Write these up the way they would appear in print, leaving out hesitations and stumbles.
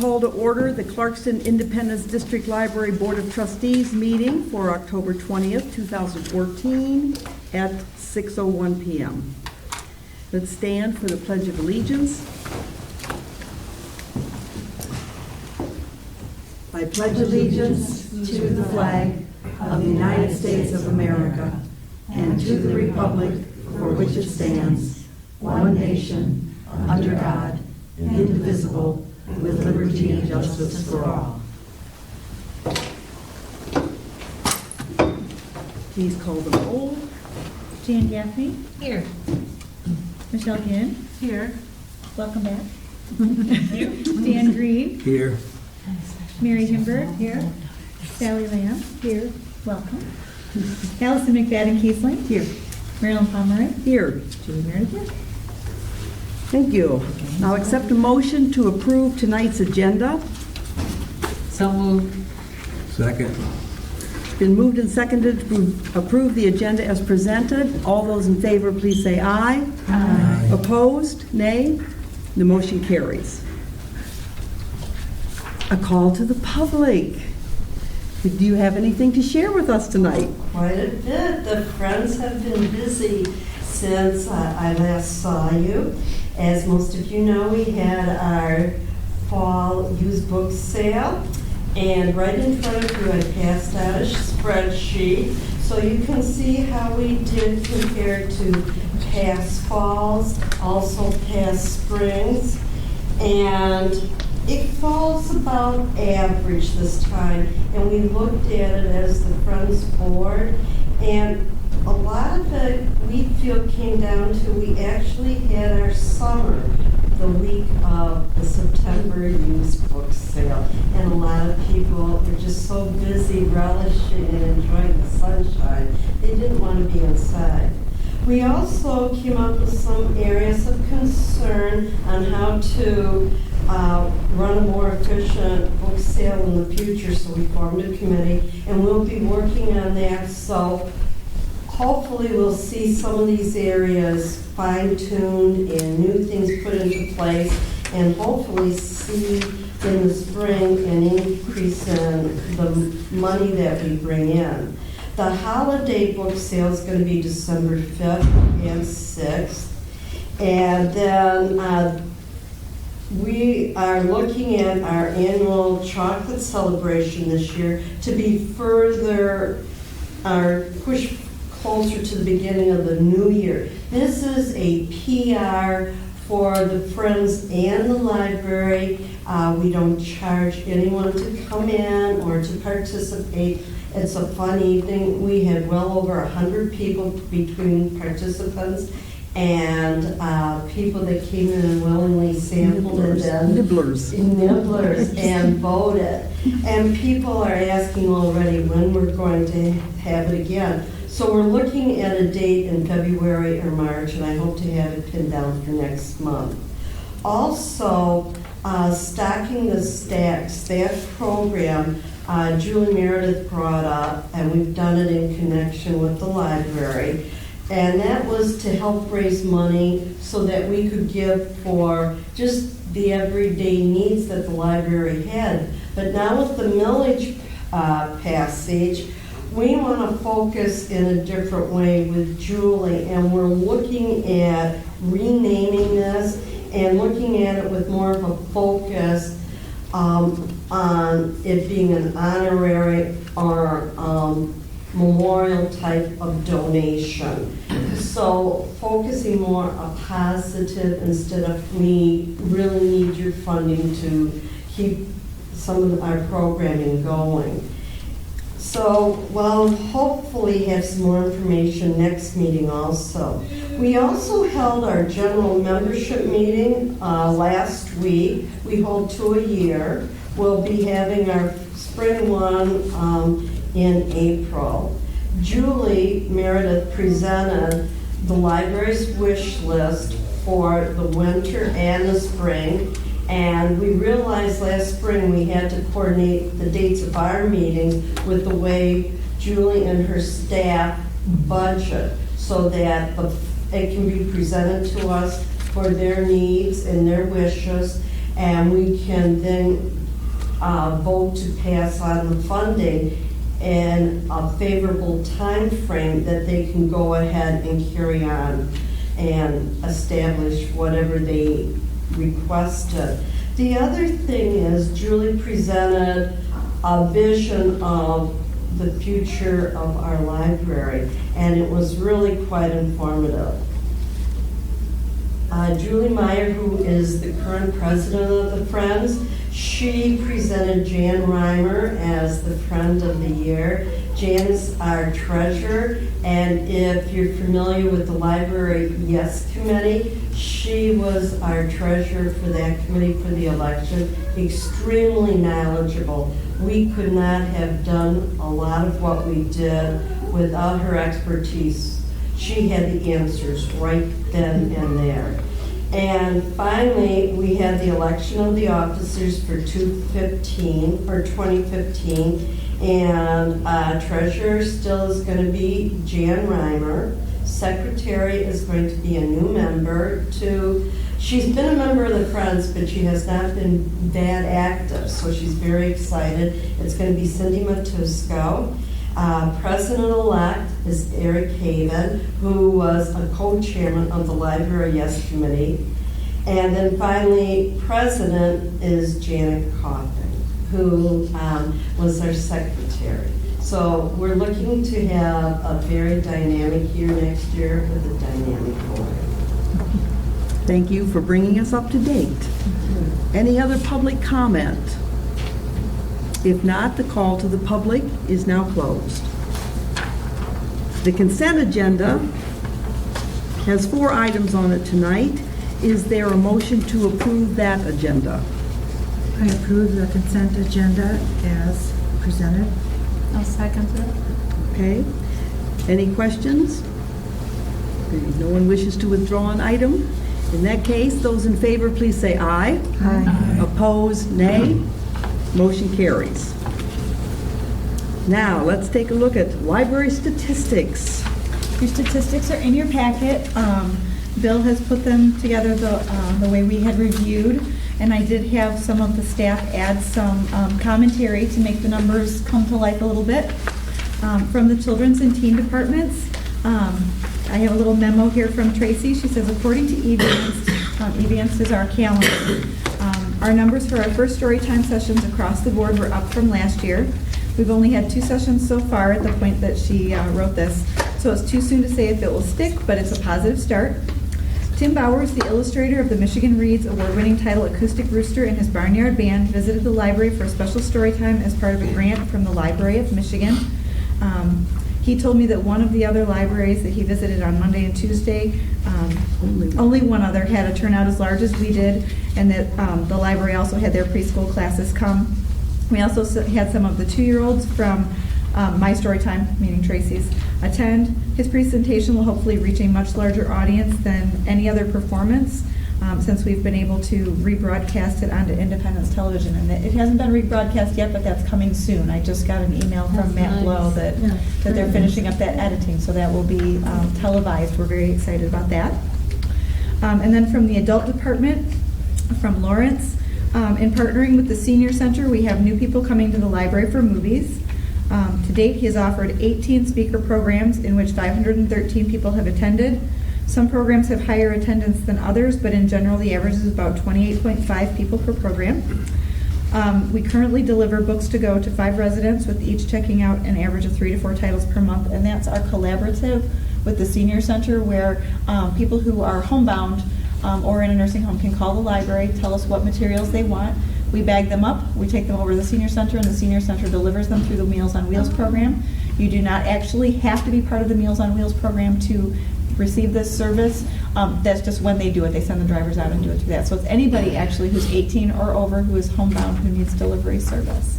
call to order the Clarkston Independence District Library Board of Trustees meeting for October 20th, 2014 at 6:01 p.m. Let's stand for the Pledge of Allegiance. I pledge allegiance to the flag of the United States of America and to the republic for which it stands, one nation, under God, indivisible, with liberty and justice for all. Please call the roll. Jan Gaffney. Here. Michelle Ginn. Here. Welcome back. Dan Green. Here. Mary Himberg. Here. Sally Lamb. Here. Welcome. Allison McFadden Kiesling. Here. Marilyn Pomeroy. Here. Julie Meredith. Here. Thank you. Now accept a motion to approve tonight's agenda. So moved. Second. It's been moved and seconded to approve the agenda as presented. All those in favor, please say aye. Aye. Opposed? Nay? The motion carries. A call to the public. Do you have anything to share with us tonight? Quite a bit. The friends have been busy since I last saw you. As most of you know, we had our fall used book sale, and right in front of you I passed out a spreadsheet so you can see how we did compared to past falls, also past springs, and it falls about average this time. And we looked at it as the Friends Board, and a lot of it we feel came down to we actually had our summer the week of the September used book sale, and a lot of people were just so busy relishing and enjoying the sunshine they didn't want to be inside. We also came up with some areas of concern on how to run a more efficient book sale in the future, so we formed a committee and we'll be working on that. So hopefully we'll see some of these areas fine-tuned and new things put into place, and hopefully see in the spring an increase in the money that we bring in. The holiday book sale is going to be December 5th and 6th, and then we are looking at our annual chocolate celebration this year to be further pushed closer to the beginning of the new year. This is a PR for the Friends and the library. We don't charge anyone to come in or to participate. It's a fun evening. We had well over 100 people between participants and people that came in and willingly sampled Nibblers and voted. And people are asking already when we're going to have it again. So we're looking at a date in February or March, and I hope to have it pinned down for next month. Also, Stocking the Stacks, that program Julie Meredith brought up, and we've done it in connection with the library. And that was to help raise money so that we could give for just the everyday needs that the library had. But now with the millage passage, we want to focus in a different way with Julie, and we're looking at renaming this and looking at it with more of a focus on it being an honorary or memorial type of donation. So focusing more a positive instead of we really need your funding to keep some of our programming going. So we'll hopefully have some more information next meeting also. We also held our general membership meeting last week. We hold 2 a year. We'll be having our spring one in April. Julie Meredith presented the library's wish list for the winter and the spring, and we realized last spring we had to coordinate the dates of our meetings with the way Julie and her staff budget so that it can be presented to us for their needs and their wishes. and we can then vote to pass on the funding in a favorable time frame that they can go ahead and carry on and establish whatever they requested. The other thing is Julie presented a vision of the future of our library, and it was really quite informative. Julie Meyer, who is the current president of the Friends, she presented Jan Reimer as the Friend of the Year. Jan is our treasurer, and if you're familiar with the Library Yes Committee, she was our treasurer for that committee for the election, extremely knowledgeable. We could not have done a lot of what we did without her expertise. She had the answers right then and there. And finally, we had the election of the officers for 2015, and treasurer still is going to be Jan Reimer. Secretary is going to be a new member she's been a member of the Friends, but she has not been that active, so she's very excited. It's going to be Cindy Matusco. President-elect is Eric Haven, who was a co-chairman of the Library Yes Committee. And then finally, president is Janet Coffin, who was our secretary. So we're looking to have a very dynamic year next year with a dynamic board. Thank you for bringing us up to date. Any other public comment? If not, the call to the public is now closed. The consent agenda has 4 items on it tonight. Is there a motion to approve that agenda? I approve the consent agenda as presented. I'll second it. Okay. Any questions? Okay, no one wishes to withdraw an item? In that case, those in favor, please say aye. Aye. Opposed, nay. Motion carries. Now, let's take a look at library statistics. Your statistics are in your packet. Bill has put them together the way we had reviewed, and I did have some of the staff add some commentary to make the numbers come to life a little bit. From the children's and teen departments, I have a little memo here from Tracy. She says, according to Eviance is our calendar. Our numbers for our first story time sessions across the board were up from last year. We've only had 2 sessions so far at the point that she wrote this, so it's too soon to say if it will stick, but it's a positive start. Tim Bowers, the illustrator of the Michigan Reads award-winning title Acoustic Rooster and his Barnyard Band, visited the library for a special story time as part of a grant from the Library of Michigan. He told me that one of the other libraries that he visited on Monday and Tuesday, only one other had a turnout as large as we did, and that the library also had their preschool classes come. We also had some of the 2-year-olds from My Storytime, meaning Tracy's, attend. His presentation will hopefully reach a much larger audience than any other performance, since we've been able to rebroadcast it onto Independence Television. And it hasn't been rebroadcast yet, but that's coming soon. I just got an email from Matt Blow that they're finishing up that editing, so that will be televised. We're very excited about that. And then from the adult department, from Lawrence, in partnering with the Senior Center, we have new people coming to the library for movies. To date, he has offered 18 speaker programs in which 513 people have attended. Some programs have higher attendance than others, but in general, the average is about 28.5 people per program. We currently deliver books to go to 5 residents, with each checking out an average of 3 to 4 titles per month, and that's our collaborative with the Senior Center, where people who are homebound or in a nursing home can call the library, tell us what materials they want. We bag them up, we take them over to the Senior Center, and the Senior Center delivers them through the Meals on Wheels program. You do not actually have to be part of the Meals on Wheels program to receive this service. That's just when they do it. They send the drivers out and do it through that. So it's anybody actually who's 18 or over who is homebound who needs delivery service.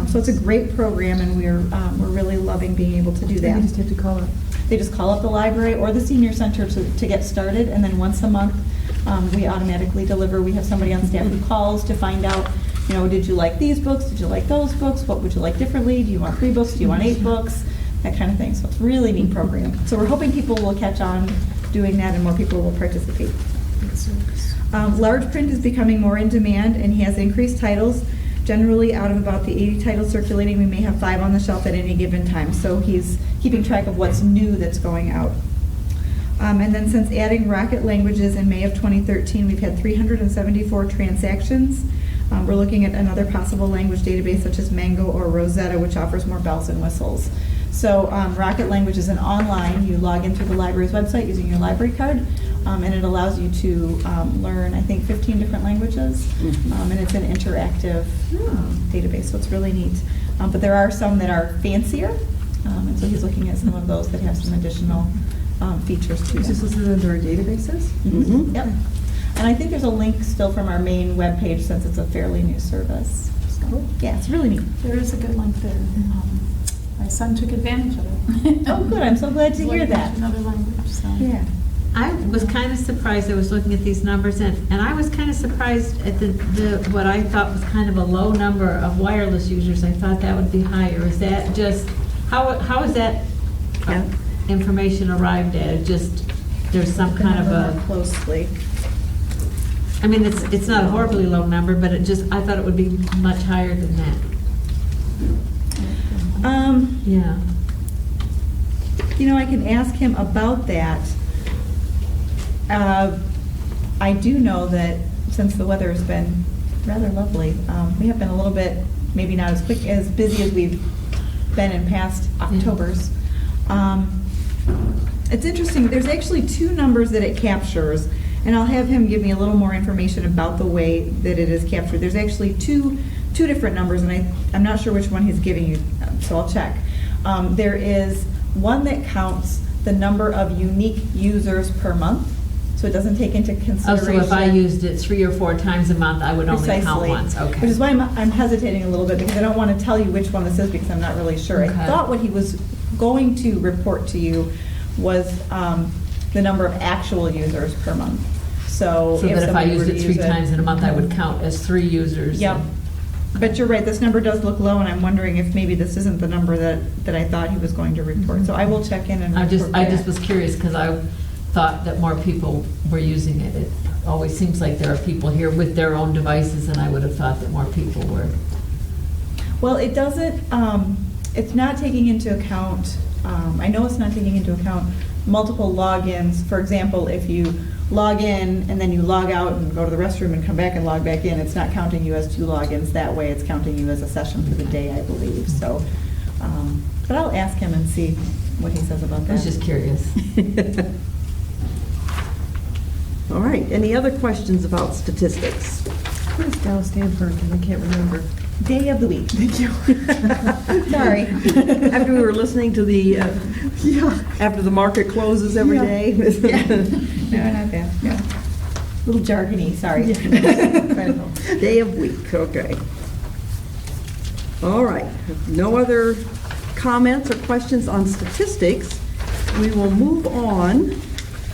So it's a great program, and we're really loving being able to do that. You just have to call it. They just call up the library or the Senior Center to get started, and then once a month we automatically deliver. We have somebody on staff who calls to find out, did you like these books? Did you like those books? What would you like differently? Do you want 3 books? Do you want 8 books? That kind of thing. So it's a really neat program. So we're hoping people will catch on doing that and more people will participate. Large print is becoming more in demand, and he has increased titles. Generally, out of about the 80 titles circulating, we may have 5 on the shelf at any given time. So he's keeping track of what's new that's going out. And then since adding Rocket Languages in May of 2013, we've had 374 transactions. We're looking at another possible language database such as Mango or Rosetta, which offers more bells and whistles. So Rocket Language is an online. You log into the library's website using your library card, and it allows you to learn, I think, 15 different languages. And it's an interactive database, so it's really neat. But there are some that are fancier, and so he's looking at some of those that have some additional features to Is this them. listed under our databases? Mhm. Yep. And I think there's a link still from our main webpage since it's a fairly new service. So, yeah, it's really neat. There is a good link there. My son took advantage of it. Oh, good. I'm so glad to hear Learned that. Another language, so. Yeah. I was kind of surprised, I was looking at these numbers, and I was kind of surprised at the what I thought was kind of a low number of wireless users. I thought that would be higher. Is that just, how is that information arrived at? It just, there's some kind of More a, closely. I mean, it's not a horribly low number, but it just, I thought it would be much higher than that. Yeah. You know, I can ask him about that. I do know that since the weather has been rather lovely, we have been a little bit, maybe not as busy as we've been in past Octobers. It's interesting, there's actually 2 numbers that it captures, and I'll have him give me a little more information about the way that it is captured. There's actually two different numbers, and I'm not sure which one he's giving you, so I'll check. There is one that counts the number of unique users per month, so it doesn't take into Oh, consideration. so if I used it 3 or 4 times a month, I would only count Precisely. once, okay. Which is why I'm hesitating a little bit, because I don't want to tell you which one this is, because I'm not really sure. Okay. I thought what he was going to report to you was the number of actual users per month. So So that if I somebody were used to it 3 use times in a month, I would count as 3 users. Yep. But you're right, this number does look low, and I'm wondering if maybe this isn't the number that I thought he was going to report. So I will check in and I report just back. was curious, because I thought that more people were using it. It always seems like there are people here with their own devices, and I would have thought that more people were. Well, it doesn't, it's not taking into account, I know it's not taking into account multiple logins. For example, if you log in and then you log out and go to the restroom and come back and log back in, it's not counting you as 2 logins that way. It's counting you as a session for the day, I believe. So, but I'll ask him and see what he says about I that. was just curious. All right, any other questions about statistics? Who's Dallas Day of birth? I can't remember. Day of the week. Thank you. Sorry. After we were listening to the, after the market closes every Yeah. day. No, not bad. Yeah. A little jargony, sorry. Day of week, okay. All right, no other comments or questions on statistics. We will move on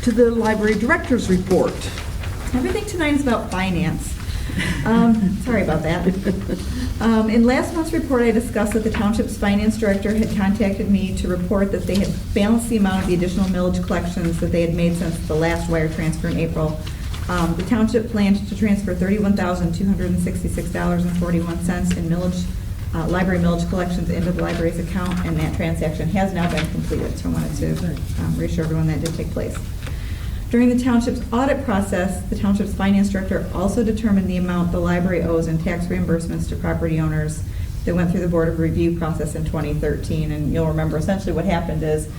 to the library director's report. Everything tonight is about finance. Sorry about that. In last month's report, I discussed that the township's finance director had contacted me to report that they had balanced the amount of the additional millage collections that they had made since the last wire transfer in April. The township planned to transfer $31,266.41 in millage, library millage collections into the library's account, and that transaction has now been completed. So I wanted to reassure everyone that did take place. During the township's audit process, the township's finance director also determined the amount the library owes in tax reimbursements to property owners that went through the Board of Review process in 2013. And you'll remember essentially what happened is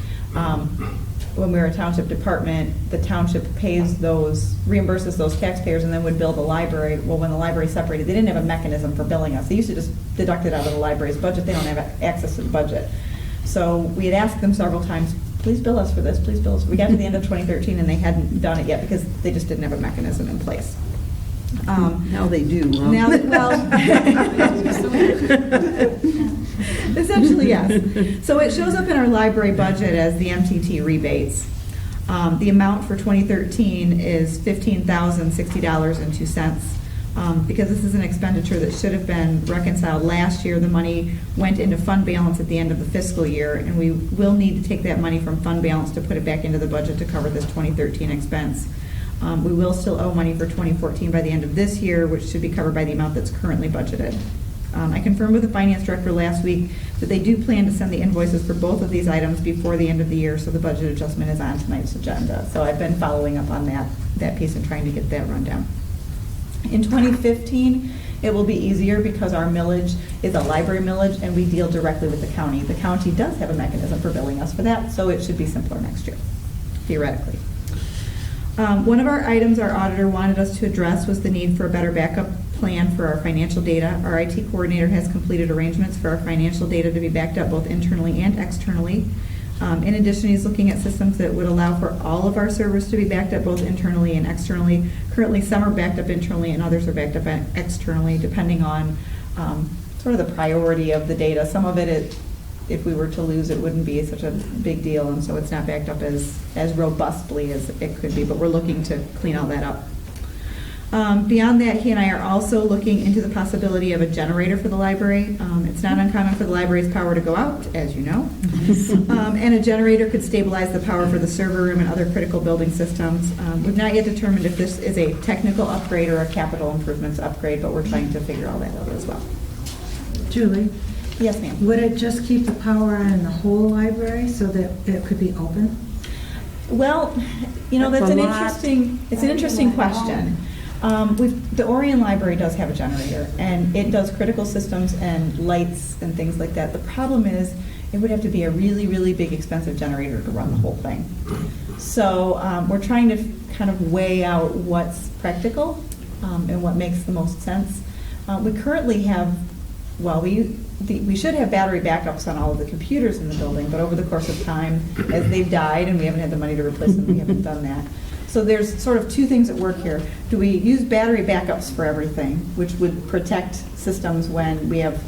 when we were a township department, the township reimburses those taxpayers and then would bill the library. Well, when the library separated, they didn't have a mechanism for billing us. They used to just deduct it out of the library's budget. They don't have access to the budget. So we had asked them several times, please bill us for this, please bill us. We got to the end of 2013 and they hadn't done it yet because they just didn't have a mechanism in place. Now they do, huh? Now, essentially, yes. So it shows up in our library budget as the MTT rebates. The amount for 2013 is $15,060.02. Because this is an expenditure that should have been reconciled last year, the money went into fund balance at the end of the fiscal year, and we will need to take that money from fund balance to put it back into the budget to cover this 2013 expense. We will still owe money for 2014 by the end of this year, which should be covered by the amount that's currently budgeted. I confirmed with the finance director last week that they do plan to send the invoices for both of these items before the end of the year, so the budget adjustment is on tonight's agenda. So I've been following up on that piece and trying to get that run down. In 2015, it will be easier because our millage is a library millage and we deal directly with the county. The county does have a mechanism for billing us for that, so it should be simpler next year, theoretically. One of our items our auditor wanted us to address was the need for a better backup plan for our financial data. Our IT coordinator has completed arrangements for our financial data to be backed up both internally and externally. In addition, he's looking at systems that would allow for all of our servers to be backed up both internally and externally. Currently, some are backed up internally and others are backed up externally, depending on sort of the priority of the data. Some of it, if we were to lose, it wouldn't be such a big deal, and so it's not backed up as robustly as it could be, but we're looking to clean all that up. Beyond that, he and I are also looking into the possibility of a generator for the library. It's not uncommon for the library's power to go out, as you know, and a generator could stabilize the power for the server room and other critical building systems. We've not yet determined if this is a technical upgrade or a capital improvements upgrade, but we're trying to figure all that out as well. Julie, Yes, ma'am. would it just keep the power on in the whole library so that it could be open? Well, you know, That's that's a an lot. interesting question. The Orion Library does have a generator, and it does critical systems and lights and things like that. The problem is, it would have to be a really, really big, expensive generator to run the whole thing. So we're trying to kind of weigh out what's practical and what makes the most sense. We currently have, we should have battery backups on all of the computers in the building, but over the course of time, as they've died and we haven't had the money to replace them, we haven't done that. So there's sort of two things at work here. Do we use battery backups for everything, which would protect systems when we have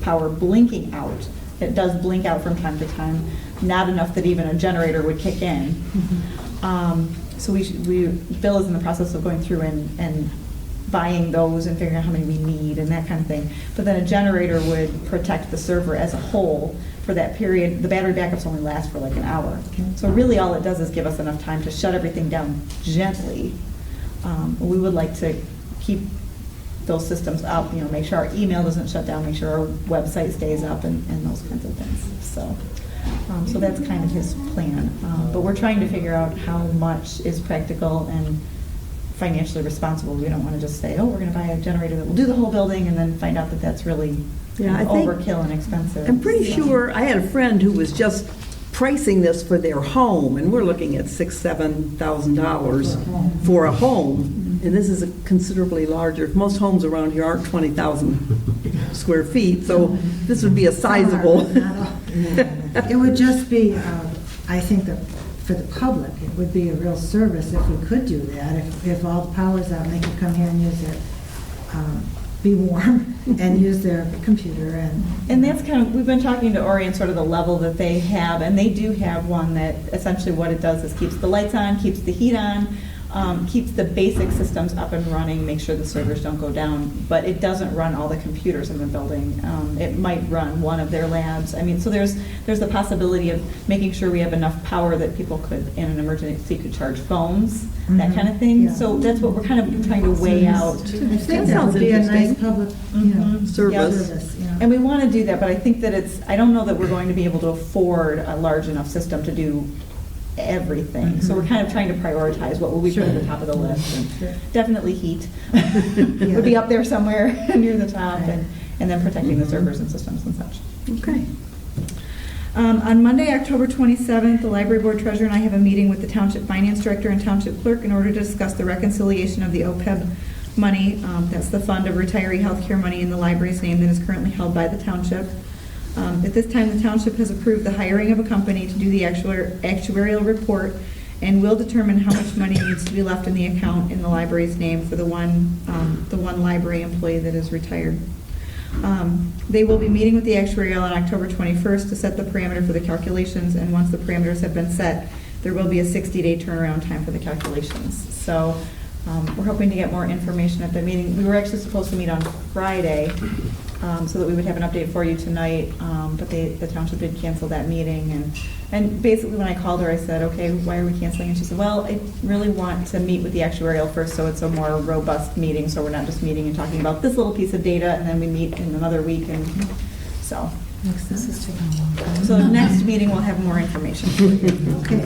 power blinking out? It does blink out from time to time, not enough that even a generator would kick in. So Bill is in the process of going through and buying those and figuring out how many we need and that kind of thing. But then a generator would protect the server as a whole for that period. The battery backups only last for like an hour. So really all it does is give us enough time to shut everything down gently. We would like to keep those systems up, you know, make sure our email doesn't shut down, make sure our website stays up and those kinds of things. So that's kind of his plan. But we're trying to figure out how much is practical and financially responsible. We don't want to just say, oh, we're going to buy a generator that will do the whole building and then find out that that's really Yeah, I think- overkill and expensive. I'm pretty sure, I had a friend who was just pricing this for their home, and we're looking at $6,000, $7,000 for a home, and this is a considerably larger, most homes around here aren't 20,000 square feet, so this would be a sizable. It would just be, I think that for the public, it would be a real service if we could do that, if all the power's out and they could come here and use their, be warm and use their computer And that's kind of, we've been talking to Ori and sort of the level that they have, and they do have one that essentially what it does is keeps the lights on, keeps the heat on, keeps the basic systems up and running, make sure the servers don't go down, but it doesn't run all the computers in the building. It might run one of their labs. I mean, so there's the possibility of making sure we have enough power that people could, in an emergency, could charge phones, that kind of thing. Yeah. So that's what we're kind of trying to weigh out. I think that sounds would be a nice interesting. public, Service. yeah. And we want to do that, but I think that I don't know that we're going to be able to afford a large enough system to do everything. So we're kind of trying to prioritize what will we put at the top of the list. And definitely heat would be up there somewhere near the top, and then protecting the servers and systems and such. Okay. On Monday, October 27th, the Library Board Treasurer and I have a meeting with the Township Finance Director and Township Clerk in order to discuss the reconciliation of the OPEB money. That's the fund of retiree health care money in the library's name that is currently held by the township. At this time, the township has approved the hiring of a company to do the actuarial report and will determine how much money needs to be left in the account in the library's name for the one library employee that is retired. They will be meeting with the actuarial on October 21st to set the parameter for the calculations, and once the parameters have been set, there will be a 60-day turnaround time for the calculations. So we're hoping to get more information at the meeting. We were actually supposed to meet on Friday, so that we would have an update for you tonight, but the township did cancel that meeting, and basically when I called her, I said, okay, why are we canceling? And she said, well, I really want to meet with the actuarial first, so it's a more robust meeting, so we're not just meeting and talking about this little piece of data, and then we meet in another week, and so. This is taking a long time. So the next meeting we'll have more information. Okay.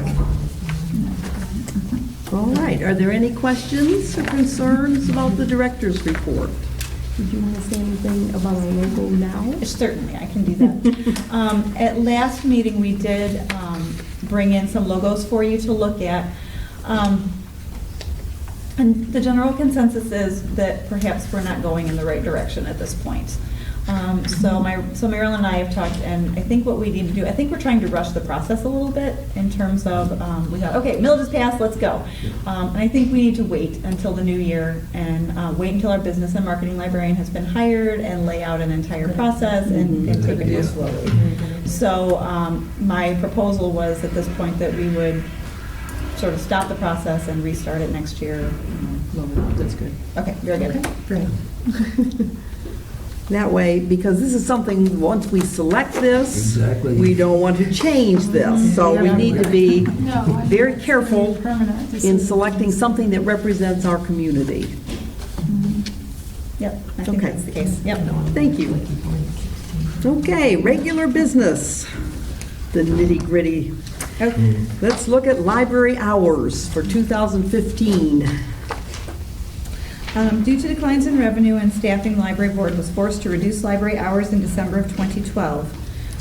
All right, are there any questions or concerns about the director's report? Did you want to say anything about our logo now? Certainly, I can do that. At last meeting, we did bring in some logos for you to look at. And the general consensus is that perhaps we're not going in the right direction at this point. So Marilyn and I have talked, and I think what we need to do, I think we're trying to rush the process a little bit in terms of, we thought, okay, millage is passed, let's go. And I think we need to wait until the new year and wait until our business and marketing librarian has been hired and lay out an entire process and take it more slowly. So my proposal was at this point that we would sort of stop the process and restart it next year. That's good. Okay, very good. Great. That way, because this is something, once we select this, Exactly. we don't want to change this. So we need to be No, very careful permanent. This in is- selecting something that represents our community. Yep, I think Okay. that's the case. Yep. Thank you. Okay, regular business, the nitty-gritty. Okay. Let's look at library hours for 2015. Due to declines in revenue and staffing, the library board was forced to reduce library hours in December of 2012.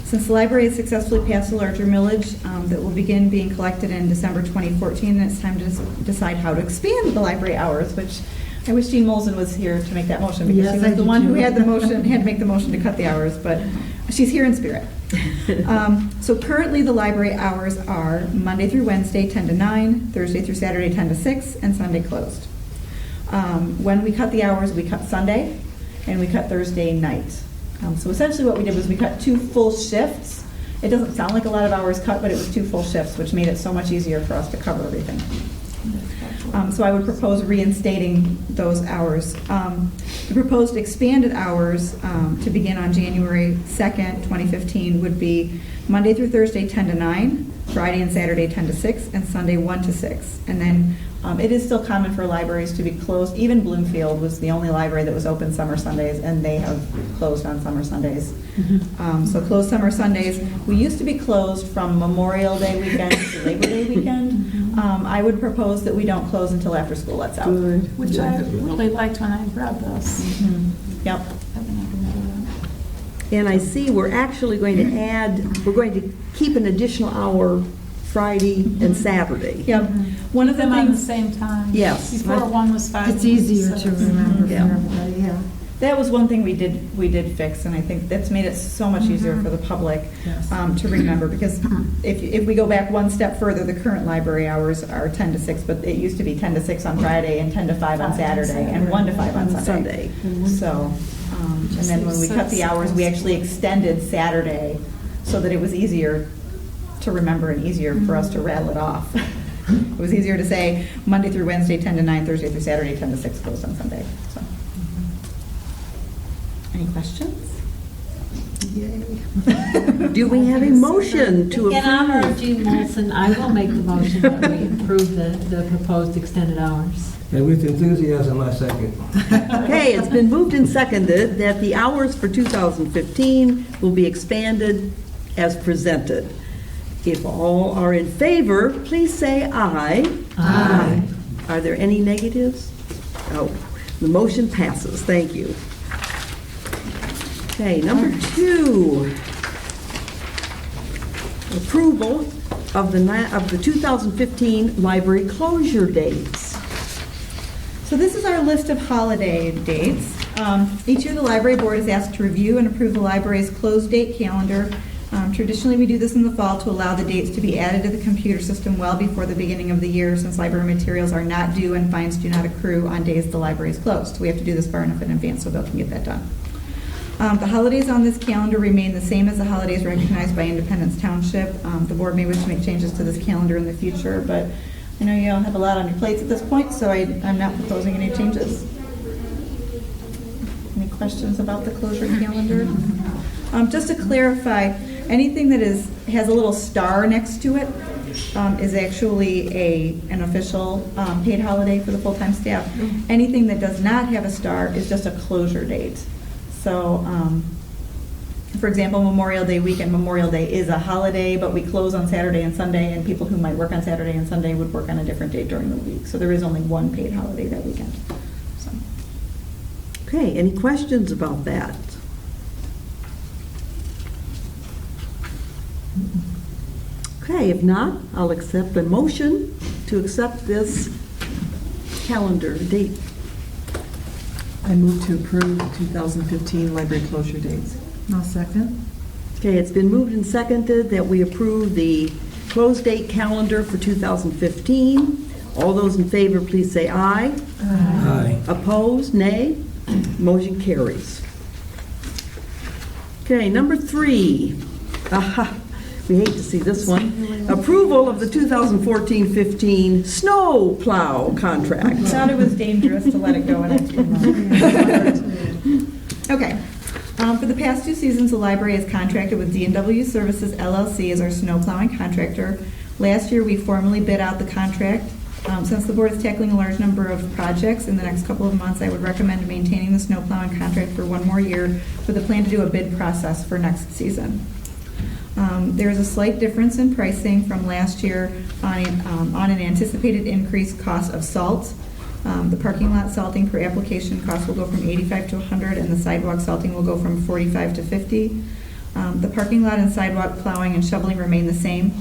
Since the library has successfully passed a larger millage that will begin being collected in December 2014, it's time to decide how to expand the library hours, which I wish Jean Molson was here to make that motion, because Yes, she I was the do one who too. had to make the motion to cut the hours, but she's here in spirit. So currently, the library hours are Monday through Wednesday, 10 to 9, Thursday through Saturday, 10 to 6, and Sunday closed. When we cut the hours, we cut Sunday, and we cut Thursday night. So essentially what we did was we cut 2 full shifts. It doesn't sound like a lot of hours cut, but it was 2 full shifts, which made it so much easier for us to cover everything. So I would propose reinstating those hours. The proposed expanded hours to begin on January 2nd, 2015 would be Monday through Thursday, 10 to 9, Friday and Saturday, 10 to 6, and Sunday, 1 to 6. And then it is still common for libraries to be closed. Even Bloomfield was the only library that was open summer Sundays, and they have closed on summer Sundays. So closed summer Sundays. We used to be closed from Memorial Day weekend to Labor Day weekend. I would propose that we don't close until after school lets out. Good. Which I really liked when I read this. Yep. I've been able to do that. And I see we're actually going to add, we're going to keep an additional hour Friday and Saturday. Yep. One of the Them on the things, same time. Yes. Before one was 5. It's easier to remember for Yeah. everybody, yeah. that was one thing we did fix, and I think that's made it so much easier for the public Yes. to remember, because if we go back one step further, the current library hours are 10 to 6, but it used to be 10 to 6 on Friday and 10 to 5 on Saturday and 1 to 5 on Sunday. So, and then when we cut the hours, we actually extended Saturday so that it was easier to remember and easier for us to rattle it off. It was easier to say Monday through Wednesday, 10 to 9, Thursday through Saturday, 10 to 6, closed on Sunday. So, any questions? Do we have a motion to In honor of approve? Jean Molson, I will make the motion that we approve the proposed extended hours. And with enthusiasm, I second. Okay, it's been moved and seconded that the hours for 2015 will be expanded as presented. If all are in favor, please say aye. Aye. Are there any negatives? Oh, the motion passes. Thank you. Okay, number 2. Approval of the 2015 library closure dates. So this is our list of holiday dates. Each year, the library board is asked to review and approve the library's closed date calendar. Traditionally, we do this in the fall to allow the dates to be added to the computer system well before the beginning of the year, since library materials are not due and fines do not accrue on days the library is closed. So we have to do this far enough in advance so Bill can get that done. The holidays on this calendar remain the same as the holidays recognized by Independence Township. The board may wish to make changes to this calendar in the future, but I know you all have a lot on your plates at this point, so I'm not proposing any changes. Any questions about the closure calendar. Just to clarify, anything that has a little star next to it is actually an official paid holiday for the full-time staff. Anything that does not have a star is just a closure date. So, for example, Memorial Day weekend, Memorial Day is a holiday, but we close on Saturday and Sunday, and people who might work on Saturday and Sunday would work on a different date during the week. So there is only one paid holiday that weekend. So. Okay, any questions about that? Okay, if not, I'll accept a motion to accept this calendar date. I move to approve the 2015 library closure dates. I'll second. Okay, it's been moved and seconded that we approve the close date calendar for 2015. All those in favor, please say aye. Aye. Opposed, nay. Motion carries. Okay, number 3. We hate to see this one. Approval of the 2014-15 snow plow contract. I thought it was dangerous to let it go an extra month. Okay. For the past 2 seasons, the library has contracted with D&W Services LLC as our snow plowing contractor. Last year, we formally bid out the contract. Since the board is tackling a large number of projects in the next couple of months, I would recommend maintaining the snow plowing contract for 1 more year with a plan to do a bid process for next season. There is a slight difference in pricing from last year on an anticipated increased cost of salt. The parking lot salting per application cost will go from $85 to $100, and the sidewalk salting will go from $45 to $50. The parking lot and sidewalk plowing and shoveling remain the same.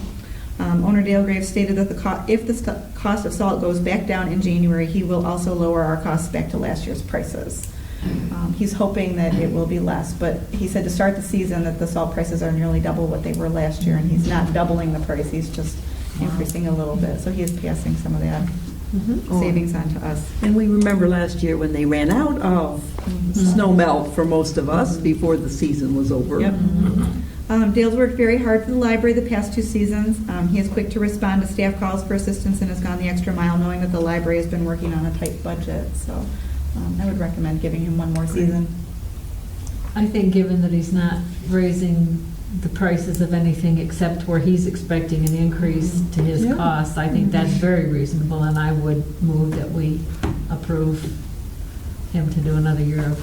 Owner Dale Graves stated that if the cost of salt goes back down in January, he will also lower our costs back to last year's prices. He's hoping that it will be less, but he said to start the season that the salt prices are nearly double what they were last year, and he's not doubling the price, he's just increasing a little bit. So he is passing some of that savings on to us. And we remember last year when they ran out of snow melt for most of us before the season was over. Yep. Dale's worked very hard for the library the past 2 seasons. He is quick to respond to staff calls for assistance and has gone the extra mile knowing that the library has been working on a tight budget. So I would recommend giving him 1 more season. I think given that he's not raising the prices of anything except where he's expecting an increase to his costs, I think that's very reasonable, and I would move that we approve him to do another year of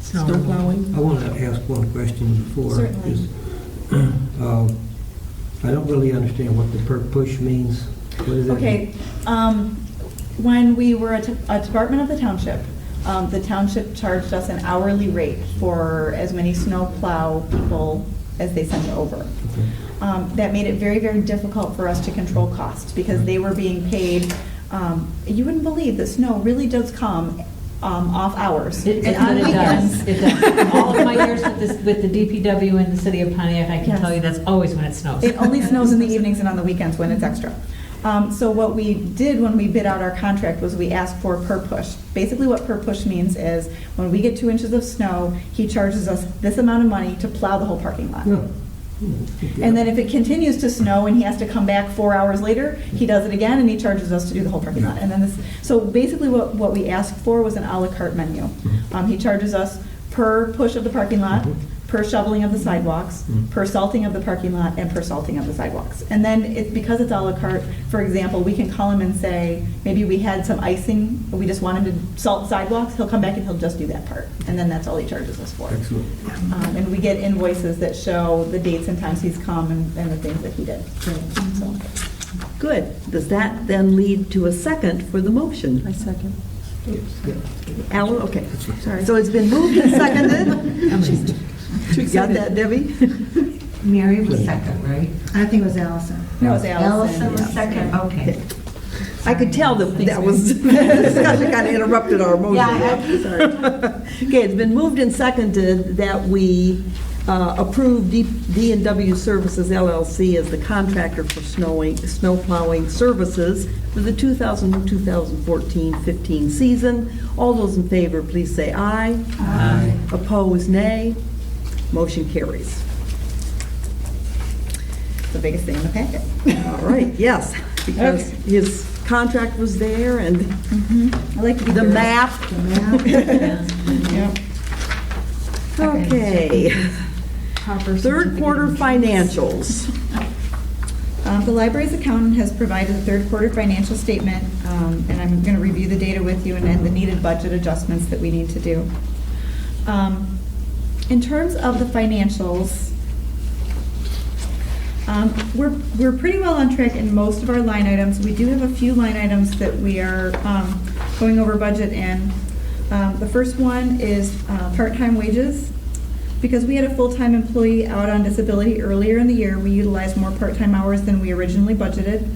snow plowing. I want to ask one question before. Certainly. I don't really understand what the per push means. What does that Okay. mean? When we were a department of the township charged us an hourly rate for as many snow plow people as they sent over. That made it very, very difficult for us to control costs because they were being paid. You wouldn't believe that snow really does come off hours. It on weekends. does. It does. All of my years with the DPW in the city of Pontiac, I can tell you that's always when it snows. It only snows in the evenings and on the weekends when it's extra. So what we did when we bid out our contract was we asked for per push. Basically what per push means is when we get 2 inches of snow, he charges us this amount of money to plow the whole parking lot. No. And then if it continues to snow and he has to come back 4 hours later, he does it again and he charges us to do the whole parking lot. And then so basically what we asked for was an a la carte menu. He charges us per push of the parking lot, per shoveling of the sidewalks, per salting of the parking lot, and per salting of the sidewalks. And then because it's a la carte, for example, we can call him and say, maybe we had some icing, but we just want him to salt sidewalks, he'll come back and he'll just do that part. And then that's all he charges us for. Excellent. And we get invoices that show the dates and times he's come and the things that he did. So. Good. Does that then lead to a second for the motion? I second. Alan, okay. Sorry. So it's been moved and seconded. You got that, Debbie? Mary was second, right? I think it was Allison. No, it was Allison. Allison was second, okay. I could tell that was, discussion kind of interrupted our motion. Yeah. Sorry. Okay, it's been moved and seconded that we approve D&W Services LLC as the contractor for snow plowing services for the 2014-15 season. All those in favor, please say aye. Aye. Opposed, nay. Motion carries. The biggest thing in the packet. All right, yes, because his contract was there and I like to be the thorough. map. Yep. Okay, Proper third quarter financials. The library's accountant has provided the third quarter financial statement, and I'm going to review the data with you and then the needed budget adjustments that we need to do. In terms of the financials, we're pretty well on track in most of our line items. We do have a few line items that we are going over budget in. The first one is part-time wages. Because we had a full-time employee out on disability earlier in the year, we utilized more part-time hours than we originally budgeted.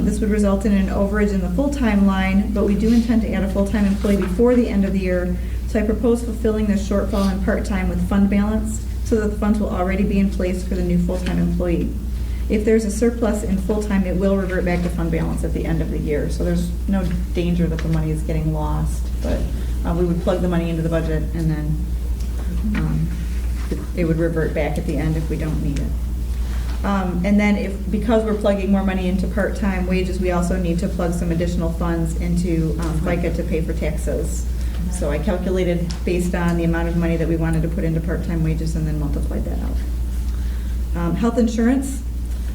This would result in an overage in the full-time line, but we do intend to add a full-time employee before the end of the year. So I propose fulfilling the shortfall in part-time with fund balance so that the funds will already be in place for the new full-time employee. If there's a surplus in full-time, it will revert back to fund balance at the end of the year. So there's no danger that the money is getting lost, but we would plug the money into the budget and then it would revert back at the end if we don't need it. And then because we're plugging more money into part-time wages, we also need to plug some additional funds into FICA to pay for taxes. So I calculated based on the amount of money that we wanted to put into part-time wages and then multiplied that out. Health insurance.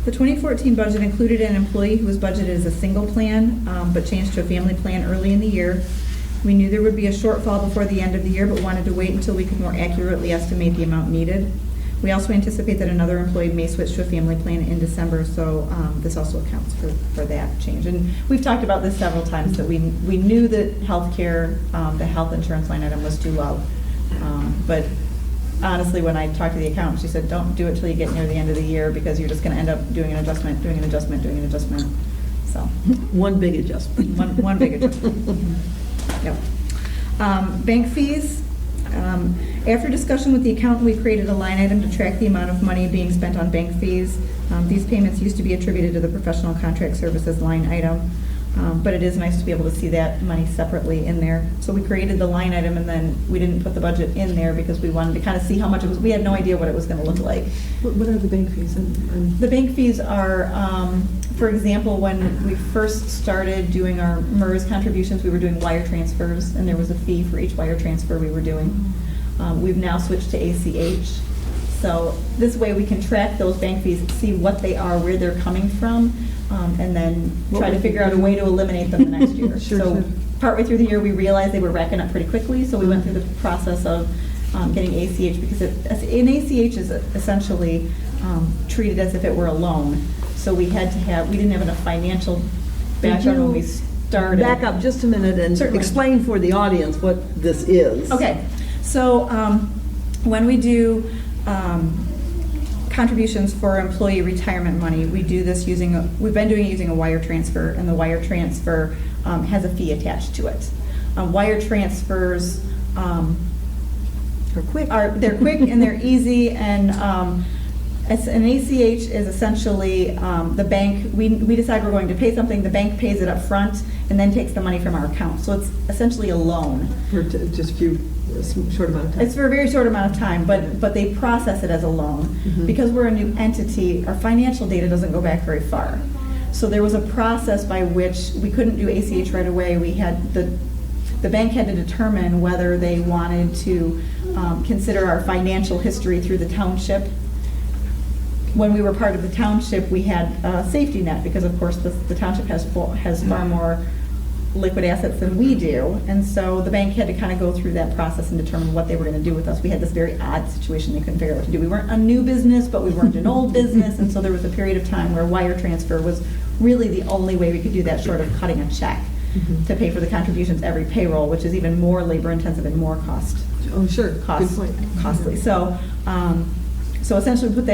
The 2014 budget included an employee who was budgeted as a single plan, but changed to a family plan early in the year. We knew there would be a shortfall before the end of the year, but wanted to wait until we could more accurately estimate the amount needed. We also anticipate that another employee may switch to a family plan in December, so this also accounts for that change. And we've talked about this several times, that we knew that healthcare, the health insurance line item was too low. But honestly, when I talked to the accountant, she said, don't do it till you get near the end of the year because you're just going to end up doing an adjustment, doing an adjustment, doing an adjustment. So One big adjustment. One big adjustment. Yep. Bank fees. After discussion with the accountant, we created a line item to track the amount of money being spent on bank fees. These payments used to be attributed to the professional contract services line item, but it is nice to be able to see that money separately in there. So we created the line item and then we didn't put the budget in there because we wanted to kind of see how much it was. We had no idea what it was going to look like. What are the bank fees? The bank fees are, for example, when we first started doing our MERS contributions, we were doing wire transfers, and there was a fee for each wire transfer we were doing. We've now switched to ACH. So this way we can track those bank fees, see what they are, where they're coming from, and then try to figure out a way to eliminate them the next year. Sure. Partway through the year, we realized they were racking up pretty quickly, so we went through the process of getting ACH, because an ACH is essentially treated as if it were a loan. So we didn't have enough financial background when we started. Back up just a minute and Certainly. explain for the audience what this is. Okay, so when we do contributions for employee retirement money, we do this we've been doing it using a wire transfer, and the wire transfer has a fee attached to it. Wire transfers They're quick. They're quick and they're easy, and an ACH is essentially the bank, we decide we're going to pay something, the bank pays it up front and then takes the money from our account. So it's essentially a loan. For just a short amount of time? It's for a very short amount of time, but they process it as a loan. Mm-hmm. Because we're a new entity, our financial data doesn't go back very far. So there was a process by which we couldn't do ACH right away. We had the bank had to determine whether they wanted to consider our financial history through the township. When we were part of the township, we had a safety net because, of course, the township has far more liquid assets than we do, and so the bank had to kind of go through that process and determine what they were going to do with us. We had this very odd situation they couldn't figure out what to do. We weren't a new business, but we weren't an old business, and so there was a period of time where wire transfer was really the only way we could do that, short of cutting a check to pay for the contributions every payroll, which is even more labor intensive and more costly. So essentially, we put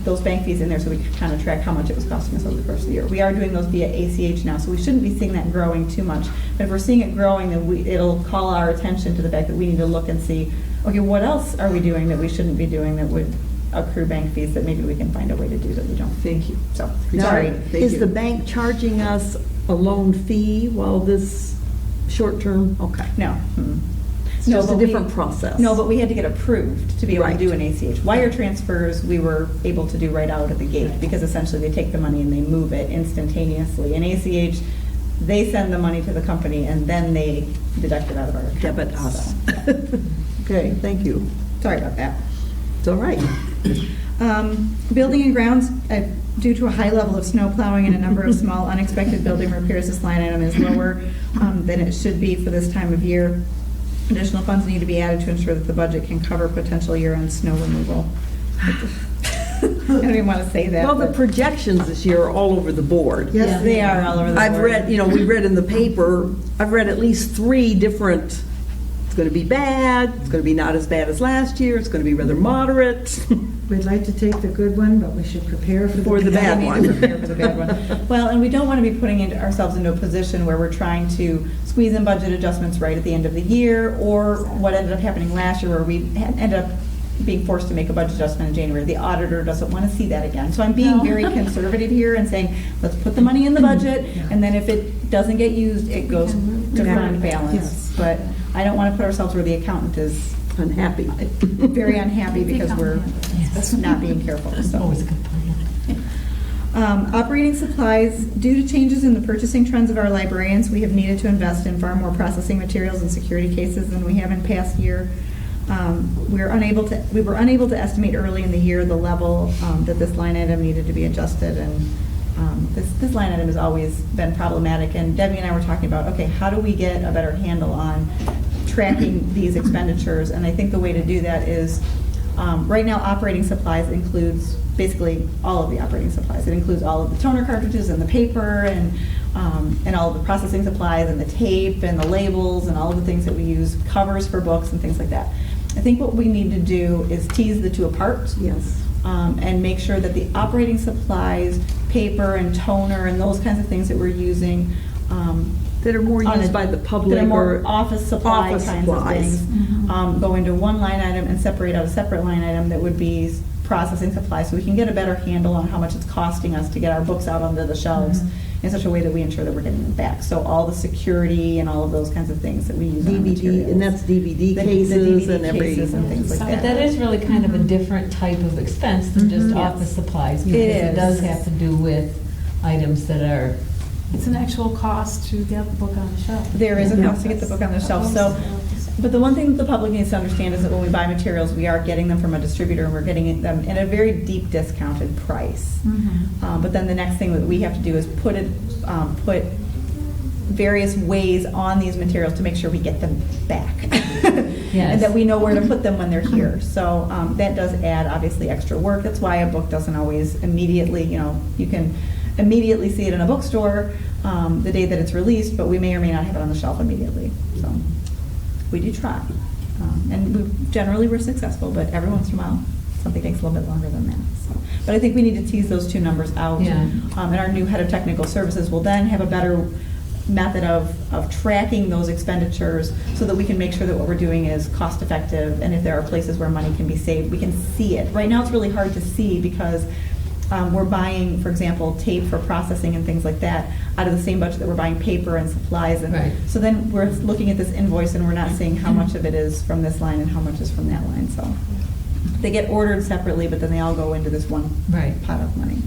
those bank fees in there so we could kind of track how much it was costing us over the course of the year. We are doing those via ACH now, so we shouldn't be seeing that growing too much. But if we're seeing it growing, then it'll call our attention to the fact that we need to look and see, okay, what else are we doing that we shouldn't be doing that would accrue bank fees that maybe we can find a way to do that we don't. Thank you. So, Now, sorry. is the bank charging us a loan fee while this short-term? Okay. No. It's just a different process. No, but we had to get approved to be able Right. to do an ACH. Wire transfers we were able to do right out of the gate because essentially they take the money and they move it instantaneously. In ACH, they send the money to the company and then they deduct it out of our account. Debit us. So. Okay, thank you. Sorry about that. It's all right. Building and grounds, due to a high level of snow plowing and a number of small unexpected building repairs, this line item is lower than it should be for this time of year. Additional funds need to be added to ensure that the budget can cover potential year-end snow removal. I don't even want to say that. Well, the but projections this year are all over the board. yes, they are all over the board. I've read, we read in the paper, I've read at least 3 different, it's going to be bad, it's going to be not as bad as last year, it's going to be rather moderate. We'd like to take the good one, but we should prepare For the bad We one. need to prepare for the bad one. Well, and we don't want to be putting ourselves into a position where we're trying to squeeze in budget adjustments right at the end of the year, or what ended up happening last year where we ended up being forced to make a budget adjustment in January. The auditor doesn't want to see that again. So I'm being very conservative here and saying, let's put the money in the budget, and then if it doesn't get used, it goes to fund balance. Yes. But I don't want to put ourselves where the accountant is Unhappy. very unhappy because we're not being careful. So. Always a good plan. Operating supplies, due to changes in the purchasing trends of our librarians, we have needed to invest in far more processing materials and security cases than we have in past year. We were unable to estimate early in the year the level that this line item needed to be adjusted, and this line item has always been problematic. And Debbie and I were talking about, okay, how do we get a better handle on tracking these expenditures? And I think the way to do that is, right now, operating supplies includes basically all of the operating supplies. It includes all of the toner cartridges and the paper and all of the processing supplies and the tape and the labels and all of the things that we use, covers for books and things like that. I think what we need to do is tease the two apart. Yes. And make sure that the operating supplies, paper and toner and those kinds of things that we're using That are more used by the public, that are more or office supply office kinds supplies. of things, go into one line item and separate out a separate line item that would be processing supplies, so we can get a better handle on how much it's costing us to get our books out onto the shelves in such a way that we ensure that we're getting them back. So all the security and all of those kinds of things that we use on DVD, materials. and that's DVD The cases DVD and every. cases and things like But that. that is really kind of a different type of expense than just office supplies, because it is. does have to do with items that are, It's an actual cost to get the book on the shelf. There is a cost to get the book on the shelf. So, but the one thing that the public needs to understand is that when we buy materials, we are getting them from a distributor, and we're getting them at a very deep discounted price. But then the next thing that we have to do is put various ways on these materials to make sure we get them back. And that we know where to put them when they're here. So that does add, obviously, extra work. That's why a book doesn't always immediately, you can immediately see it in a bookstore the day that it's released, but we may or may not have it on the shelf immediately. So we do try. And we're successful, but every once in a while, something takes a little bit longer than that. So. But I think we need to tease those two numbers out. Yeah. And our new head of technical services will then have a better method of tracking those expenditures so that we can make sure that what we're doing is cost effective, and if there are places where money can be saved, we can see it. Right now it's really hard to see because we're buying, for example, tape for processing and things like that out of the same budget that we're buying paper and supplies. And Right. so then we're looking at this invoice and we're not seeing how much of it is from this line and how much is from that line. So they get ordered separately, but then they all go into this one pot of money.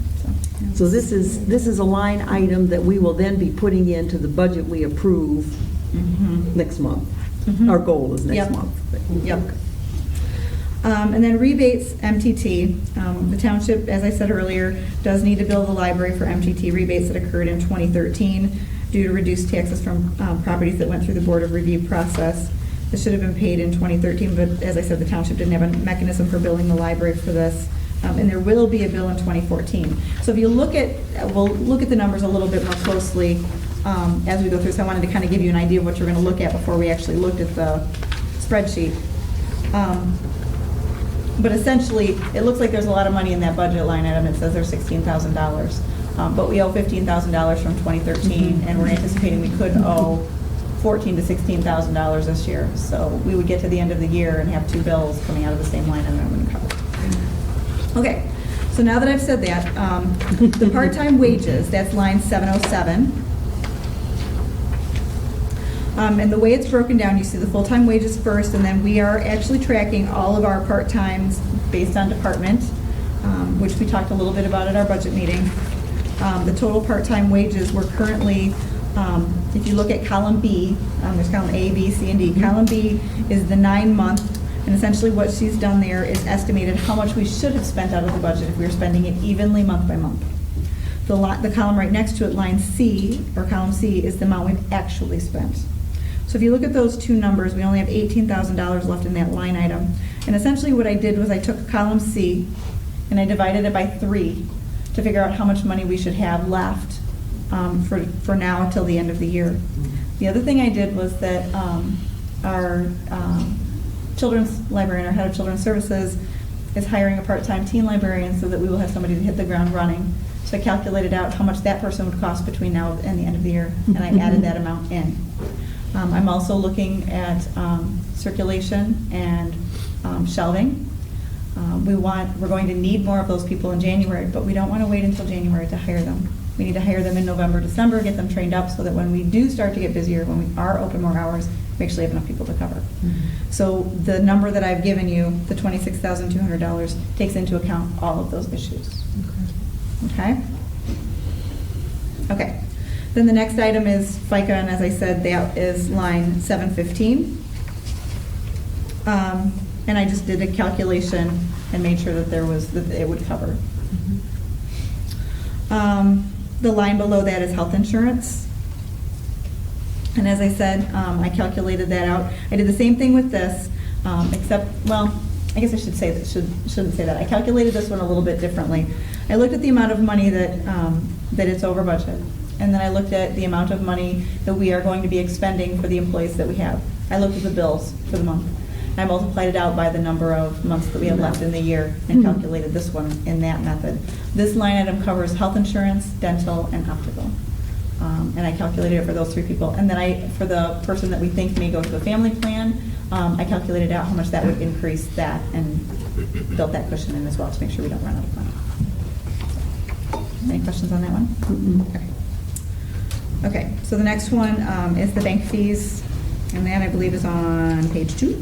So this is a line item that we will then be putting into the budget we approve next month. Our goal is next month. Yep. And then rebates, MTT. The township, as I said earlier, does need to bill the library for MTT rebates that occurred in 2013 due to reduced taxes from properties that went through the Board of Review process. This should have been paid in 2013, but as I said, the township didn't have a mechanism for billing the library for this. And there will be a bill in 2014. So if you we'll look at the numbers a little bit more closely as we go through. So I wanted to kind of give you an idea of what you're going to look at before we actually looked at the spreadsheet. But essentially, it looks like there's a lot of money in that budget line item. It says there's $16,000. But we owe $15,000 from 2013, and we're anticipating we could owe $14,000 to $16,000 this year. So we would get to the end of the year and have two bills coming out of the same line item and cover. Okay, so now that I've said that, the part-time wages, that's line 707. And the way it's broken down, you see the full-time wages first, and then we are actually tracking all of our part-times based on department, which we talked a little bit about at our budget meeting. The total part-time wages, we're currently, if you look at column B, there's column A, B, C, and D. Column B is the 9-month And essentially what she's done there is estimated how much we should have spent out of the budget if we were spending it evenly month by month. The column right next to it, line C, or column C, is the amount we've actually spent. So if you look at those two numbers, we only have $18,000 left in that line item. And essentially what I did was I took column C and I divided it by 3 to figure out how much money we should have left for now until the end of the year. The other thing I did was that our children's librarian, our head of children's services, is hiring a part-time teen librarian so that we will have somebody to hit the ground running. So I calculated out how much that person would cost between now and the end of the year, and I added that amount in. I'm also looking at circulation and shelving. We're going to need more of those people in January, but we don't want to wait until January to hire them. We need to hire them in November, December, get them trained up so that when we do start to get busier, when we are open more hours, we actually have enough people to cover. So the number that I've given you, the $26,200, takes into account all of those issues. Okay? Okay. Then the next item is FICA, and as I said, that is line 715. And I just did a calculation and made sure that it would cover. The line below that is health insurance. And as I said, I calculated that out. I did the same thing with this, except, well, I guess I should say that, shouldn't say that. I calculated this one a little bit differently. I looked at the amount of money that it's over budget. And then I looked at the amount of money that we are going to be expending for the employees that we have. I looked at the bills for the month. I multiplied it out by the number of months that we have left in the year and calculated this one in that method. This line item covers health insurance, dental, and optical. And I calculated it for those 3 people. And then for the person that we think may go to a family plan, I calculated out how much that would increase that and built that cushion in as well to make sure we don't run out of money. Any questions on that one? Okay, so the next one is the bank fees, and that I believe is on page 2.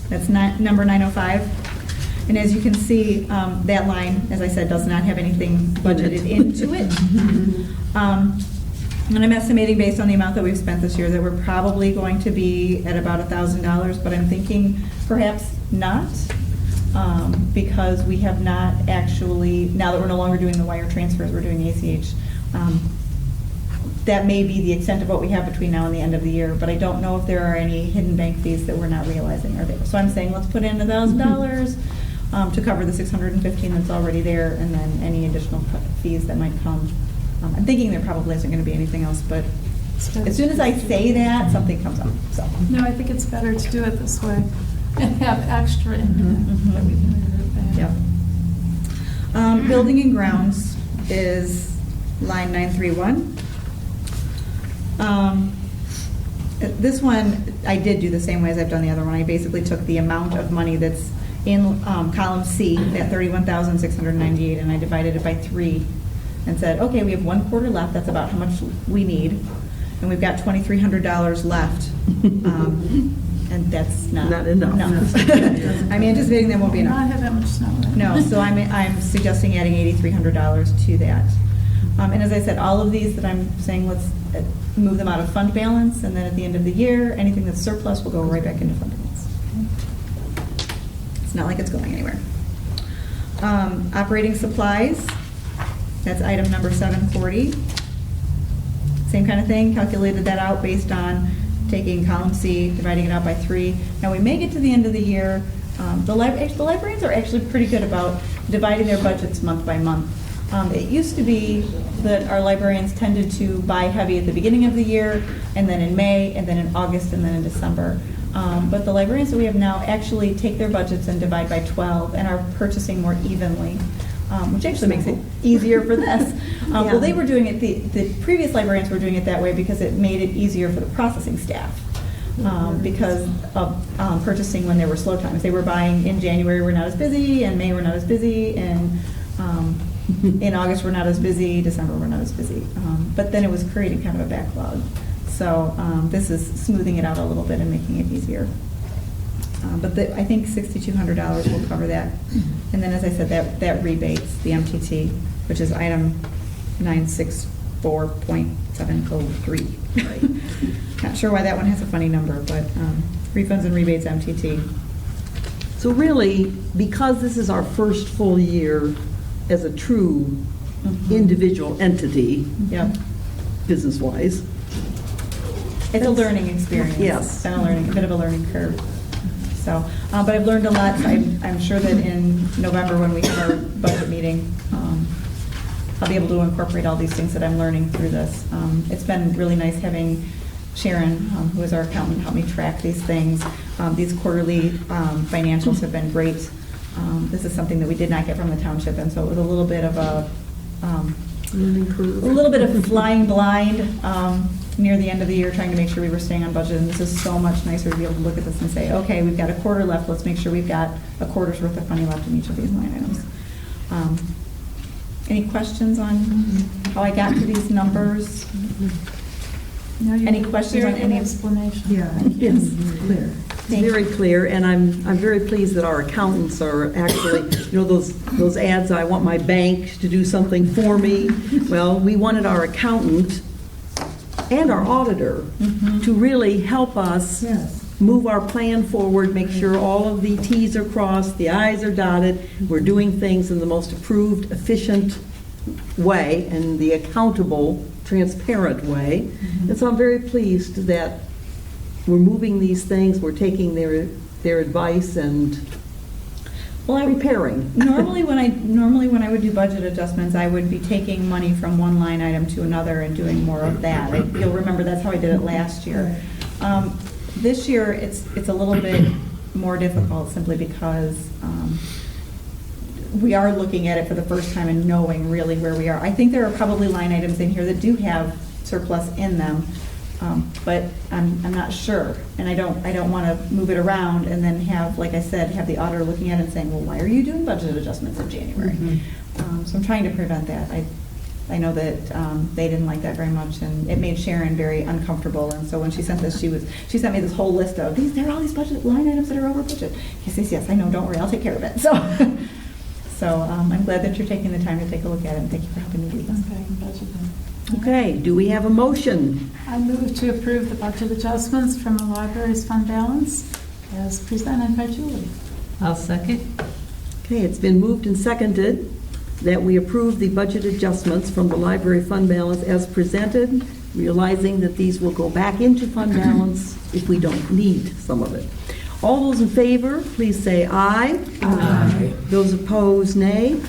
That's number 905. And as you can see, that line, as I said, does not have anything budgeted into it. And I'm estimating based on the amount that we've spent this year that we're probably going to be at about $1,000, but I'm thinking perhaps not, because we have not actually, now that we're no longer doing the wire transfers, we're doing the ACH. That may be the extent of what we have between now and the end of the year, but I don't know if there are any hidden bank fees that we're not realizing are there. So I'm saying let's put in $1,000 to cover the $615 that's already there, and then any additional fees that might come. I'm thinking there probably isn't going to be anything else, but as soon as I say that, something comes up. So No, I think it's better to do it this way and have extra in there that we can revert back. Yep. Building and grounds is line 931. This one, I did do the same way as I've done the other one. I basically took the amount of money that's in column C, that $31,698, and I divided it by 3 and said, okay, we have 1 quarter left. That's about how much we need. And we've got $2,300 left. And that's not enough. No. I'm anticipating that won't be enough. Not have that much snow. Right? No, so I'm suggesting adding $8,300 to that. And as I said, all of these that I'm saying, let's move them out of fund balance, and then at the end of the year, anything that's surplus will go right back into fund balance. It's not like it's going anywhere. Operating supplies, that's item number 740. Same kind of thing, calculated that out based on taking column C, dividing it out by 3. Now we may get to the end of the year. The librarians are actually pretty good about dividing their budgets month by month. It used to be that our librarians tended to buy heavy at the beginning of the year, and then in May, and then in August, and then in December. But the librarians that we have now actually take their budgets and divide by 12 and are purchasing more evenly, which actually makes it easier for this. Well, they were doing it, the previous librarians were doing it that way because it made it easier for the processing staff. Because of purchasing when there were slow times. They were buying in January, we're not as busy, and May we're not as busy, and in August we're not as busy, December we're not as busy. But then it was creating kind of a backlog. So this is smoothing it out a little bit and making it easier. But I think $6,200 will cover that. And then as I said, that rebates the MTT, which is item 964.703. Not sure why that one has a funny number, but refunds and rebates, MTT. So really, because this is our first full year as a true individual entity, Yep. business-wise, It's a learning experience. Yes. It's been a bit of a learning curve. So, but I've learned a lot. I'm sure that in November when we have our budget meeting, I'll be able to incorporate all these things that I'm learning through this. It's been really nice having Sharon, who is our accountant, help me track these things. These quarterly financials have been great. This is something that we did not get from the township, and so it was a little bit of a little bit of flying blind near the end of the year, trying to make sure we were staying on budget. And this is so much nicer to be able to look at this and say, okay, we've got a quarter left. Let's make sure we've got a quarter's worth of money left in each of these line items. Any questions on how I got to these numbers? No, you Any questions on very any good of- explanation? Yeah, Yes. clear. It's very clear, and I'm very pleased that our accountants are actually, those ads, I want my bank to do something for me. Well, we wanted our accountant and our auditor to really help us Yes. move our plan forward, make sure all of the Ts are crossed, the Is are dotted, we're doing things in the most approved, efficient way, and the accountable, transparent way. And so I'm very pleased that we're moving these things, we're taking their advice and preparing. Normally when I would do budget adjustments, I would be taking money from one line item to another and doing more of that. You'll remember that's how I did it last year. This year, it's a little bit more difficult simply because we are looking at it for the first time and knowing really where we are. I think there are probably line items in here that do have surplus in them, but I'm not sure. And I don't want to move it around and then have, like I said, have the auditor looking at it and saying, well, why are you doing budget adjustments in January? So I'm trying to prevent that. I know that they didn't like that very much, and it made Sharon very uncomfortable. And so when she sent this, she sent me this whole list of there are all these budget line items that are over budget. Yes, I know. Don't worry, I'll take care of it. So I'm glad that you're taking the time to take a look at it, and thank you for helping me do this. Okay, budget then. Okay, do we have a motion? I move to approve the budget adjustments from the library's fund balance as presented by Julie. I'll second. Okay, it's been moved and seconded that we approve the budget adjustments from the library fund balance as presented, realizing that these will go back into fund balance if we don't need some of it. All those in favor, please say aye. Aye. Those opposed, nay.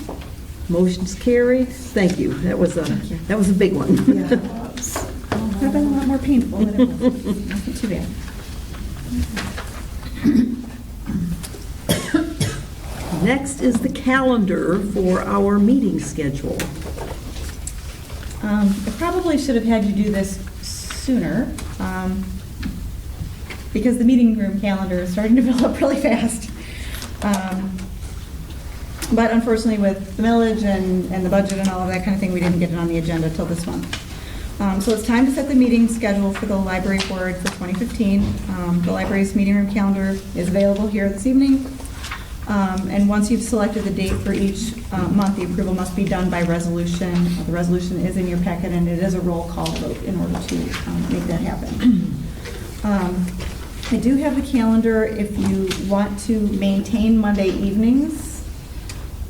Motion's carried. Thank you. That was a big one. Yeah. Could have been a lot more painful, but it wasn't. Nothing too bad. Next is the calendar for our meeting schedule. I probably should have had you do this sooner, because the meeting room calendar is starting to fill up really fast. But unfortunately, with the millage and the budget and all of that kind of thing, we didn't get it on the agenda till this month. So it's time to set the meeting schedule for the library board for 2015. The library's meeting room calendar is available here this evening. And once you've selected the date for each month, the approval must be done by resolution. The resolution is in your packet, and it is a roll call vote in order to make that happen. I do have the calendar if you want to maintain Monday evenings.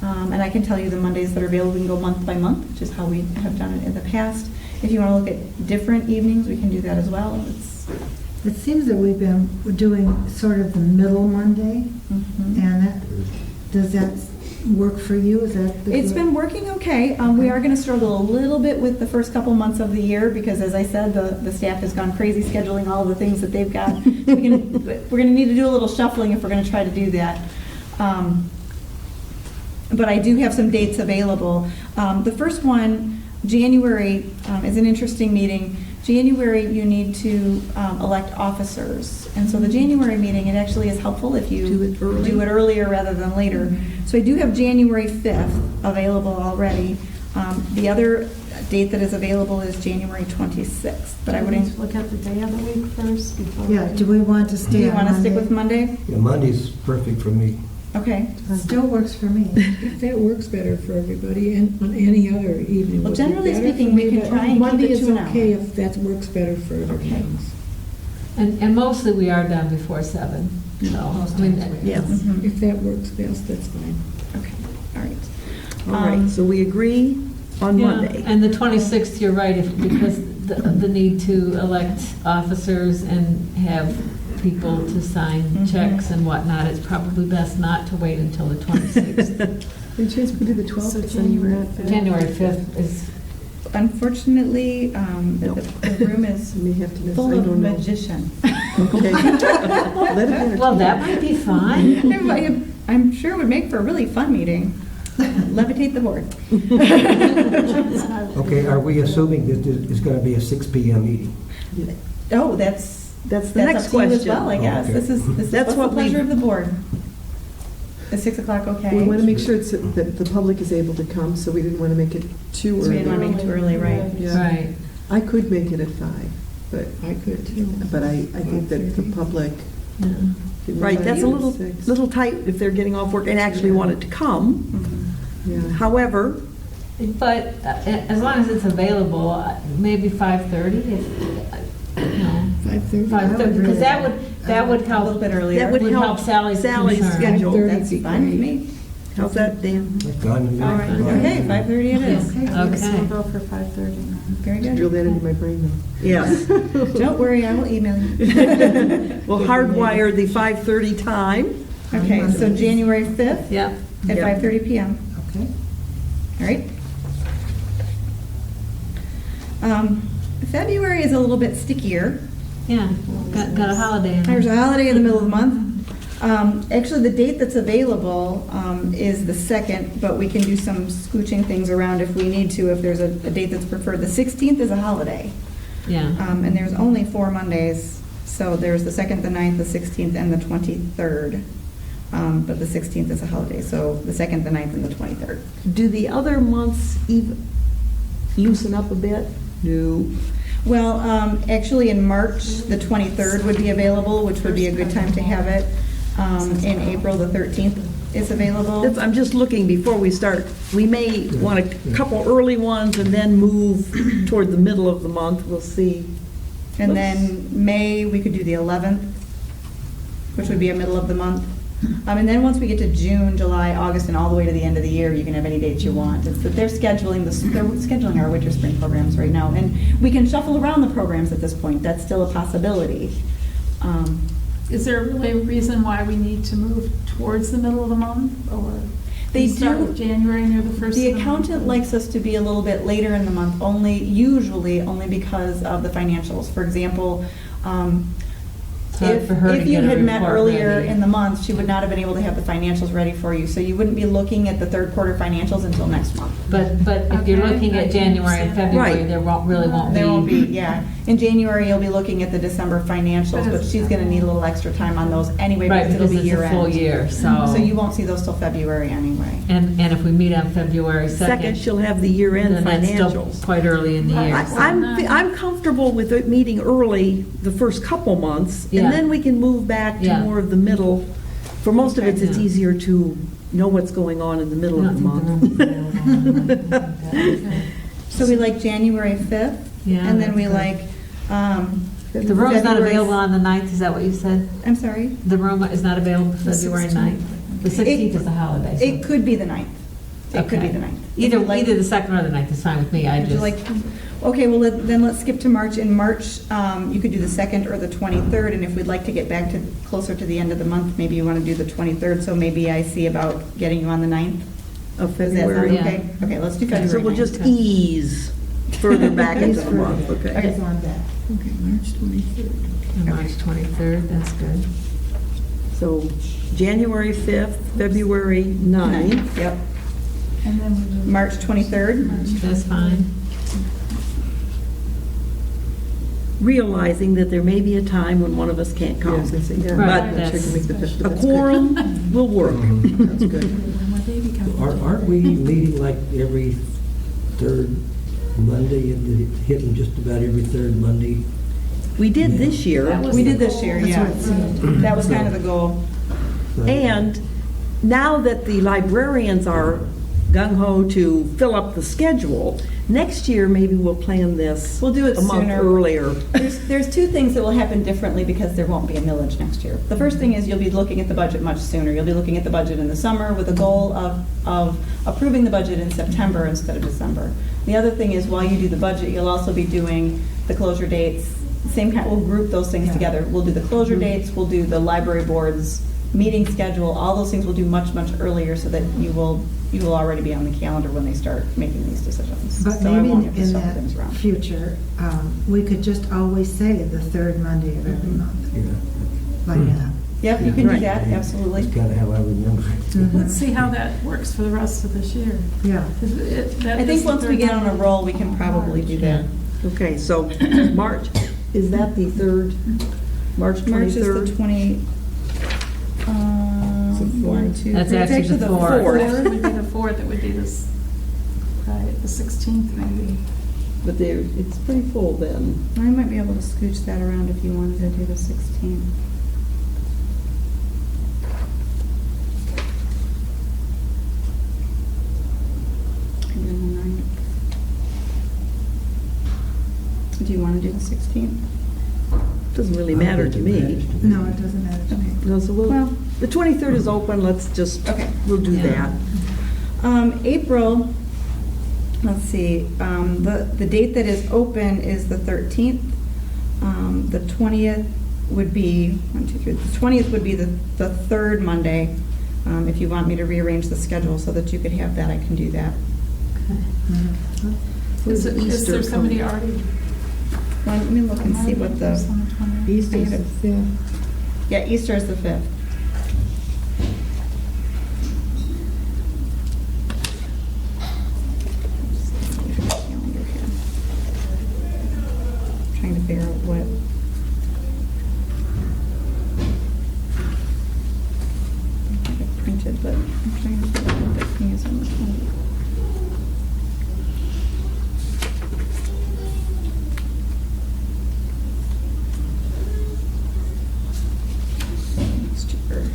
And I can tell you the Mondays that are available, we can go month by month, which is how we have done it in the past. If you want to look at different evenings, we can do that as well. It seems that we've been doing sort of the middle Monday, and does that work for you? Is that It's been working okay. We are going to struggle a little bit with the first couple months of the year because, as I said, the staff has gone crazy scheduling all of the things that they've got. We're going to need to do a little shuffling if we're going to try to do that. But I do have some dates available. The first one, January, is an interesting meeting. January, you need to elect officers. And so the January meeting, it actually is helpful if you do it earlier rather than later. So I do have January 5th available already. The other date that is available is January 26th. But I would look at the day of the week first before. Yeah, do we want to stay Do you on want to stick Monday? with Monday? Yeah, Monday's perfect for me. Okay. Still works for me. If that works better for everybody, and on any other evening. Well, would be generally better speaking, for we me, can but try and keep Monday it is to an hour. okay if that works better for everybody Okay. else. And mostly we are done before 7. So, I mean, Yes. Mhm. If that works best, that's fine. Okay, all right. All right, so we agree on yeah, Monday. And the 26th, you're right, because the need to elect officers and have people to sign Mhm. checks and whatnot, it's probably best not to wait until the 26th. Any chance we could do the 12th? So Is that even January not- January 5th is, Unfortunately, No. the room is We may have to miss, full I of don't know. magicians. Okay. Let it be. well, that might be fun. I'm sure it would make for a really fun meeting. Levitate the board. Okay, are we assuming that it's going to be a 6 PM meeting? Oh, that's That's the next up to you as question. well, I guess. Okay. This is That's what's what the pleasure we- of the board. Is 6 o'clock okay? We want to make sure that the public is able to come, so we didn't want to make it too So we didn't want early. to make it too early, right? Yeah. Right. I could make it at 5, but I could too. I think that the public. Right, that's a little, 6. little tight if they're getting off work and actually wanted to come. Mhm. Yeah. However, But as long as it's available, maybe 5:30, if, you know, 5:30? 5:30, because that would A help. little bit earlier. that would help Sally's concern. schedule. 5:30 That's be fine with great. me. How's that, Dan? That's fine with me. All right, okay, 5:30 it is. Okay. So we'll go for 5:30 then. Very Drill good. that into my brain though. Yes. Don't worry, I will email you. We'll hardwire the 5:30 time. Okay, so January 5th Yeah. at Yeah. 5:30 PM. Okay. All right. February is a little bit stickier. Yeah, got a holiday in There's there. a holiday in the middle of the month. Actually, the date that's available is the 2nd, but we can do some scooching things around if we need to, if there's a date that's preferred. The 16th is a holiday, Yeah. and there's only 4 Mondays. So there's the 2nd, the 9th, the 16th, and the 23rd. But the 16th is a holiday, so the 2nd, the 9th, and the 23rd. Do the other months even loosen up a bit? No. Well, actually, in March, the 23rd would be available, which would be a good time to have it. In April, the 13th is available. I'm just looking before we start. We may want a couple early ones and then move toward the middle of the month. We'll see. And then May, we could do the 11th, which would be a middle of the month. And then once we get to June, July, August, and all the way to the end of the year, you can have any dates you want. It's that they're scheduling our winter, spring programs right now. And we can shuffle around the programs at this point. That's still a possibility. Is there really a reason why we need to move towards the middle of the month, or They start do- with January near the first? The of the accountant month? likes us to be a little bit later in the month, usually only because of the financials. For example, hard for her to if you get a had met report earlier ready. in the month, she would not have been able to have the financials ready for you. So you wouldn't be looking at the third quarter financials until next month. But if you're Okay, looking I at can January and understand. February, Right. there really won't be. There won't be, yeah. In January, you'll be looking at the December financials, but she's going to need a little extra time on those anyway Right, because it'll because be it's a year full end. year, So you won't see those till February anyway. And if we meet on February 2nd. Second, she'll have the year-end then that's still financials. quite early in the year. I'm comfortable with it meeting early the first couple months, Yeah. and then we can move back to Yeah. more of the middle. For most of it, it's Yeah. easier to know what's going on in the middle I of the don't month. think the room's available. So we like January 5th, Yeah, and then we that's like, The room's not February- available on the 9th, is that what you said? I'm sorry? The room is not available The February 16th. 9th? The 16th is a holiday. so- It could be the 9th. It could be Okay. the 9th. Either Would you like- the 2nd or the 9th is fine with me, I Would you just. like, okay, well, then let's skip to March. In March, you could do the 2nd or the 23rd, and if we'd like to get back to closer to the end of the month, maybe you want to do the 23rd, so maybe I see about getting you on the 9th. Of Does that sound February. Yeah. okay? Okay, let's do February So we'll 9th. just ease further back into the month, okay? Okay. on that. Okay, March 23rd. March 23rd, that's good. So January 5th, February 9th. Yep. And then we do. March 23rd. That's fine. Realizing that there may be a time when one of us can't Yeah, I was come. gonna say, yeah. Right, I'm sure you can make the fifth, A but that's good. quorum will work. That's good. When my baby comes. Aren't we meeting like every third Monday, and hitting just about every third Monday? We did this year. We did this year, yeah. That was kind of the goal. And now that the librarians are gung-ho to fill up the schedule. Next year, maybe we'll plan this We'll do it a month sooner. earlier. There's two things that will happen differently because there won't be a millage next year. The first thing is you'll be looking at the budget much sooner. You'll be looking at the budget in the summer with a goal of approving the budget in September instead of December. The other thing is while you do the budget, you'll also be doing the closure dates. Same kind, we'll group those things together. We'll do the closure dates, we'll do the library board's meeting schedule, all those things we'll do much, much earlier so that you will already be on the calendar when they start making these decisions. But So I maybe won't have to in shuffle things around. that future, we could just always say the third Monday of every month, Yeah, like that. Yep, you can do Right. that, absolutely. that's kind of how I remember it. Mhm. Let's see how that works for the rest of this year. Yeah. 'Cause that I is think the once we third get on a Monday. roll, we can probably do that. Okay, so March, is that the third, March 23rd? March is the 20, one, two, That's three. It's actually the fourth. It would be the 4th, it would be this, right, the 16th maybe. But it's pretty full then. I might be able to scooch that around if you wanted to do the 16th. And then the 9th. Do you want to do the 16th? Doesn't really matter to me. No, it doesn't matter to me. No, so Well- the 23rd is open, let's just, Okay. we'll do that. April, let's see, the date that is open is the 13th. The 20th would be, 1, 2, 3, the 20th would be the third Monday. If you want me to rearrange the schedule so that you could have that, I can do that. Is Easter there somebody coming? already? Well, let me look and see what the, It's on the 20th. Easter's the 5th. Yeah, Easter is the 5th. Trying to figure out what. I have it printed, but I'm trying to figure out what that thing is on the 20th. It's cheaper. Look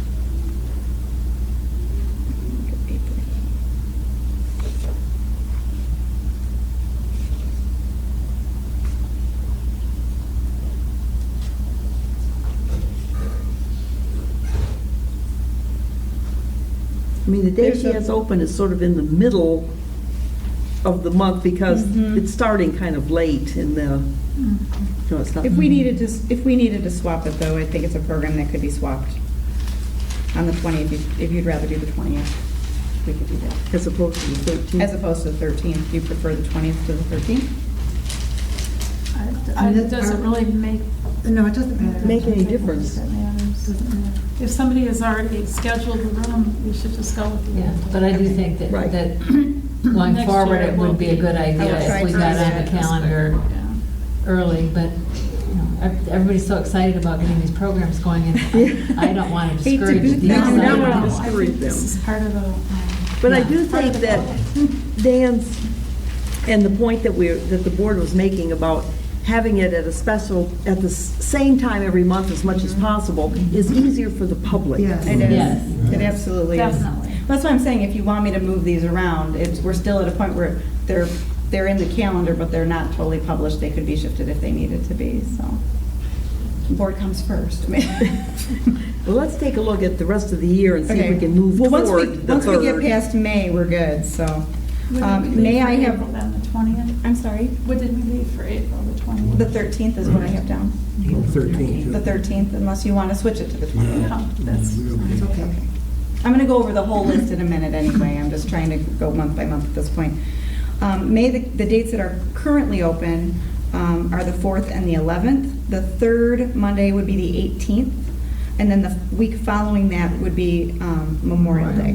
at April. I mean, the day There's she a- has open is sort of in the middle of the month because Mhm. it's starting kind of late in the, no, it's not. If we needed to swap it though, I think it's a program that could be swapped on the 20th, if you'd rather do the 20th, we could do that. As opposed to the 13th. As opposed to the 13th, do you prefer the 20th to the 13th? It doesn't really make. No, it doesn't matter. Make any difference. It matters. If somebody has already scheduled the room, we should just go with the. Yeah, but I do think that, Right. that going Next forward, year it will would be a good I will idea try if we to got do on that. the calendar Yeah. early, but, you know, everybody's so excited about getting these programs going, and I don't want to Hate to discourage do the that. No, excitement. no, I discourage think this them. is part of the. But I Yeah. do think that Dan's, and the point that the board was making about having it at a special, at the same time every month as much as possible, is easier for the public. Yes. It is. Yes. It absolutely is. Definitely. That's why I'm saying, if you want me to move these around, we're still at a point where they're in the calendar, but they're not totally published. They could be shifted if they needed to be, so. Board comes first. Well, let's take a look at the rest of the year and see if Okay. we can move Well, toward the once we get third. past May, we're good, so. What did we May leave I for have, April then, the 20th? I'm sorry, What did we leave for April, the 20th? the 13th is what I have down. 13th. The 13th, unless you want to switch it to the 20th. No, that's. It's okay. I'm going to go over the whole list in a minute anyway. I'm just trying to go month by month at this point. May, the dates that are currently open are the 4th and the 11th. The third Monday would be the 18th. And then the week following that would be Memorial Day.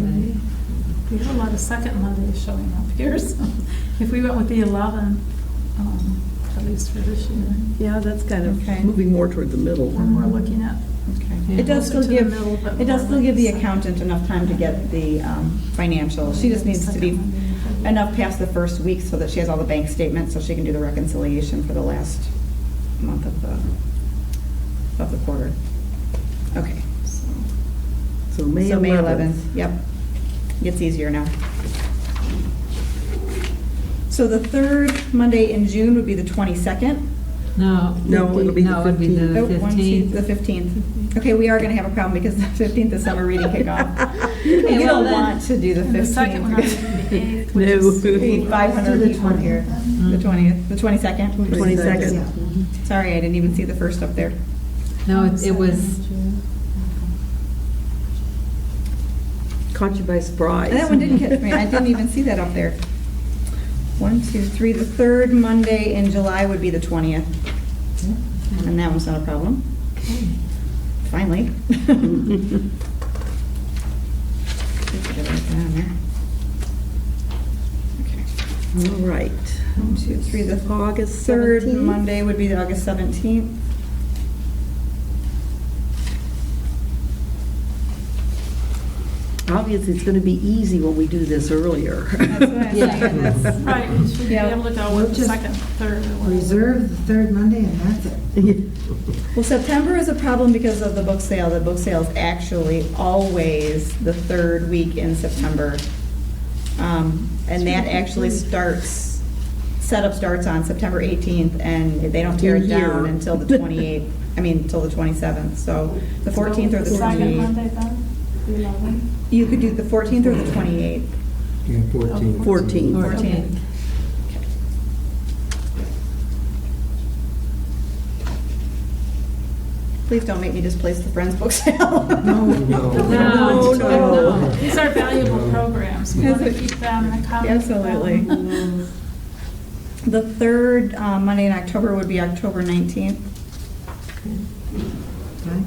We have a lot of second Mondays showing up here, so if we went with the 11th, at least for this year, Yeah, that's kind of Okay. moving more toward the middle. when we're looking at. Okay. It does still Closer to the give, middle, but it does more still give the like accountant enough time to get the financials. She just needs to be enough past the first week so that she has all the bank statements, so she can do the reconciliation for the last month of the quarter. Okay, so So May 11th. Yep. Gets easier now. So the third Monday in June would be the 22nd. No. No, it'll be the No, it would be the 15th. Oh, 1, 2, 15th. the 15th. Okay, we are going to have a problem because the 15th is summer reading kickoff. You well don't then- want to do the 15th. And the second one, because would be the 8th, which No. is. we need 500 Do the people here. 20th. The 20th, the 22nd. 22nd. Yeah. Sorry, I didn't even see the first up there. No, it was, Caught you by surprise. That one didn't catch me. I didn't even see that up there. 1, 2, 3. The third Monday in July would be the 20th. And that was not a problem. Finally. Get it right down there. Okay. All right. 1, 2, 3. The August third 17th. Monday would be the August 17th. Obviously, it's going to be easy when we do this earlier. That's what I'm Yeah. saying. That's- Right, we should be Yeah. able to go We'll with the just second, third, or whatever. Reserve the third Monday and that's it. Well, September is a problem because of the book sale. The book sale is actually always the third week in September. And that actually setup starts on September 18th, and they don't tear it Here. down until the 28th, until the 27th. So the 14th or the Second 28th. Monday then, the 11th. You could do the 14th or the 28th. Yeah, 14. 14. 14th. Please don't make me displace the Friends book sale. No. No, no. These are valuable programs. We want to keep them and comment. Absolutely. The third Monday in October would be October 19th. Okay?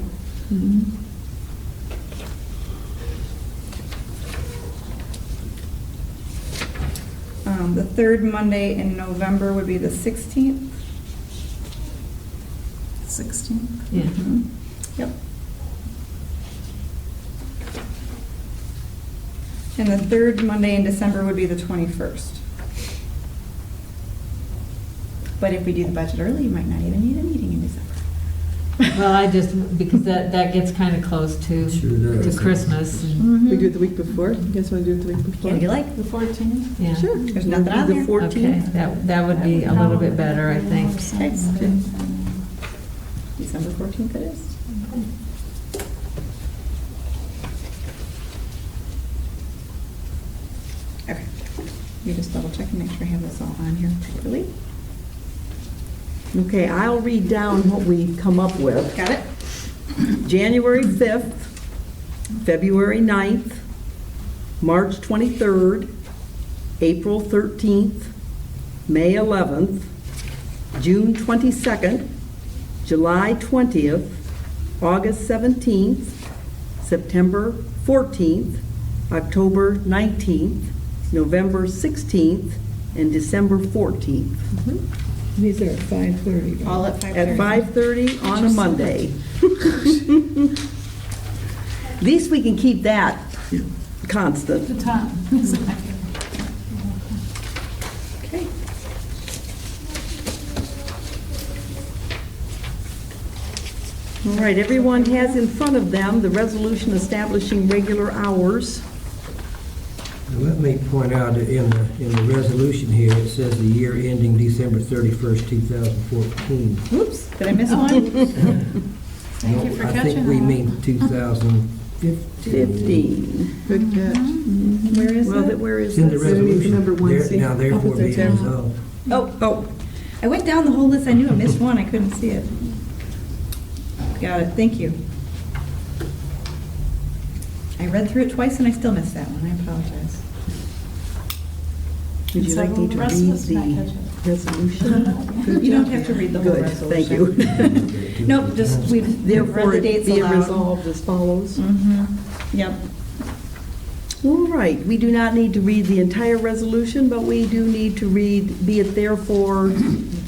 The third Monday in November would be the 16th. 16th. yeah. Yep. And the third Monday in December would be the 21st. But if we do the budget early, you might not even need a meeting in December. Well, because that gets kind of close to Sure does. to Christmas. and- We do it the week before? You guys want to do it the week before? If you like. The 14th. Yeah. Sure. There's nothing on The there. 14th. Okay, that would be a little bit better, I think. Okay. December 14th it is. Okay. You just double check and make sure I have this all on here properly. Okay, I'll read down what we've come up with. Got it? January 5th, February 9th, March 23rd, April 13th, May 11th, June 22nd, July 20th, August 17th, September 14th, October 19th, November 16th, and December 14th. These are at 5:30. right? All at 5:30. At 5:30 on a Monday. At least we can keep that constant. The time. Okay. All right, everyone has in front of them the resolution establishing regular hours. Now, let me point out that in the resolution here, it says the year ending December 31st, 2014. Oops, did I miss one? Thank you for I catching think we that. mean 2015. 15. Good catch. Where is Well, it? where is It's in the this? resolution. Number 1C. Now therefore be Opposite tab. resolved. Oh, I went down the whole list. I knew I missed one. I couldn't see it. Got it. Thank you. I read through it twice and I still missed that one. I apologize. Would you So like me to the rest of us might read catch the it. resolution? You don't have to read the whole Good, resolution. thank you. Nope, just, we've Therefore, read the it dates be it aloud. resolved as follows. Yep. All right, we do not need to read the entire resolution, but we do need to read, be it therefore,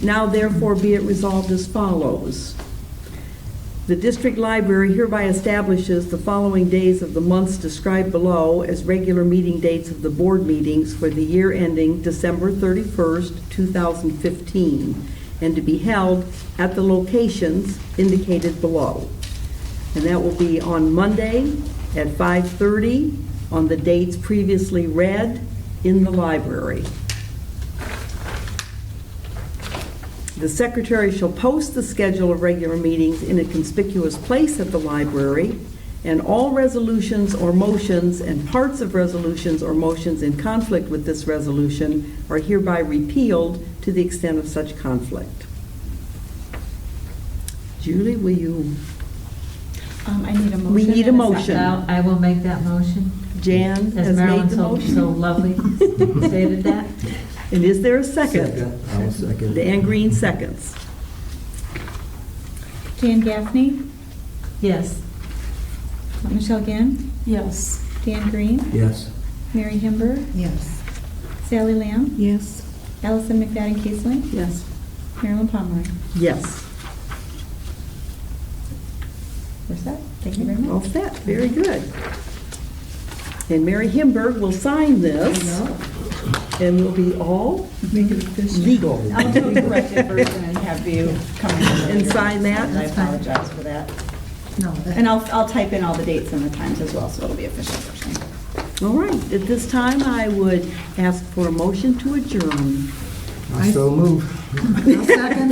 now therefore be it resolved as follows. The district library hereby establishes the following days of the months described below as regular meeting dates of the board meetings for the year ending December 31st, 2015, and to be held at the locations indicated below. And that will be on Monday at 5:30 on the dates previously read in the library. The secretary shall post the schedule of regular meetings in a conspicuous place at the library, and all resolutions or motions and parts of resolutions or motions in conflict with this resolution are hereby repealed to the extent of such conflict. Julie, will you? I need a motion. We need a and motion. second. I will make that motion. Jan As has made Marilyn the so motion. lovely stated that. And is there a second? I'll second. Dan Green seconds. Jan Gaffney, Yes. Michelle Gann, Yes. Dan Green, Yes. Mary Himber, Yes. Sally Lamb, Yes. Allison McFadden Keesling, Yes. Marilyn Pomeroy. Yes. We're set. Thank you very much. All set, very good. And Mary Himberg will sign this, and we'll be all Make it official. legal. I'll do a corrected version and have you come in. And sign that? I apologize for that. No, that- And I'll type in all the dates and the times as well, so it'll be official version. All right, at this time, I would ask for a motion to adjourn. I so move. I'll second.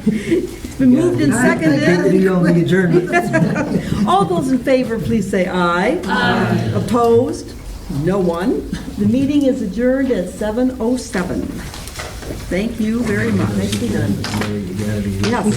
It's been moved and seconded. You on the adjournment. All those in favor, please say aye. Aye. Opposed? No one. The meeting is adjourned at 7:07. Thank you very much. Nicely done. You gotta be. Yes.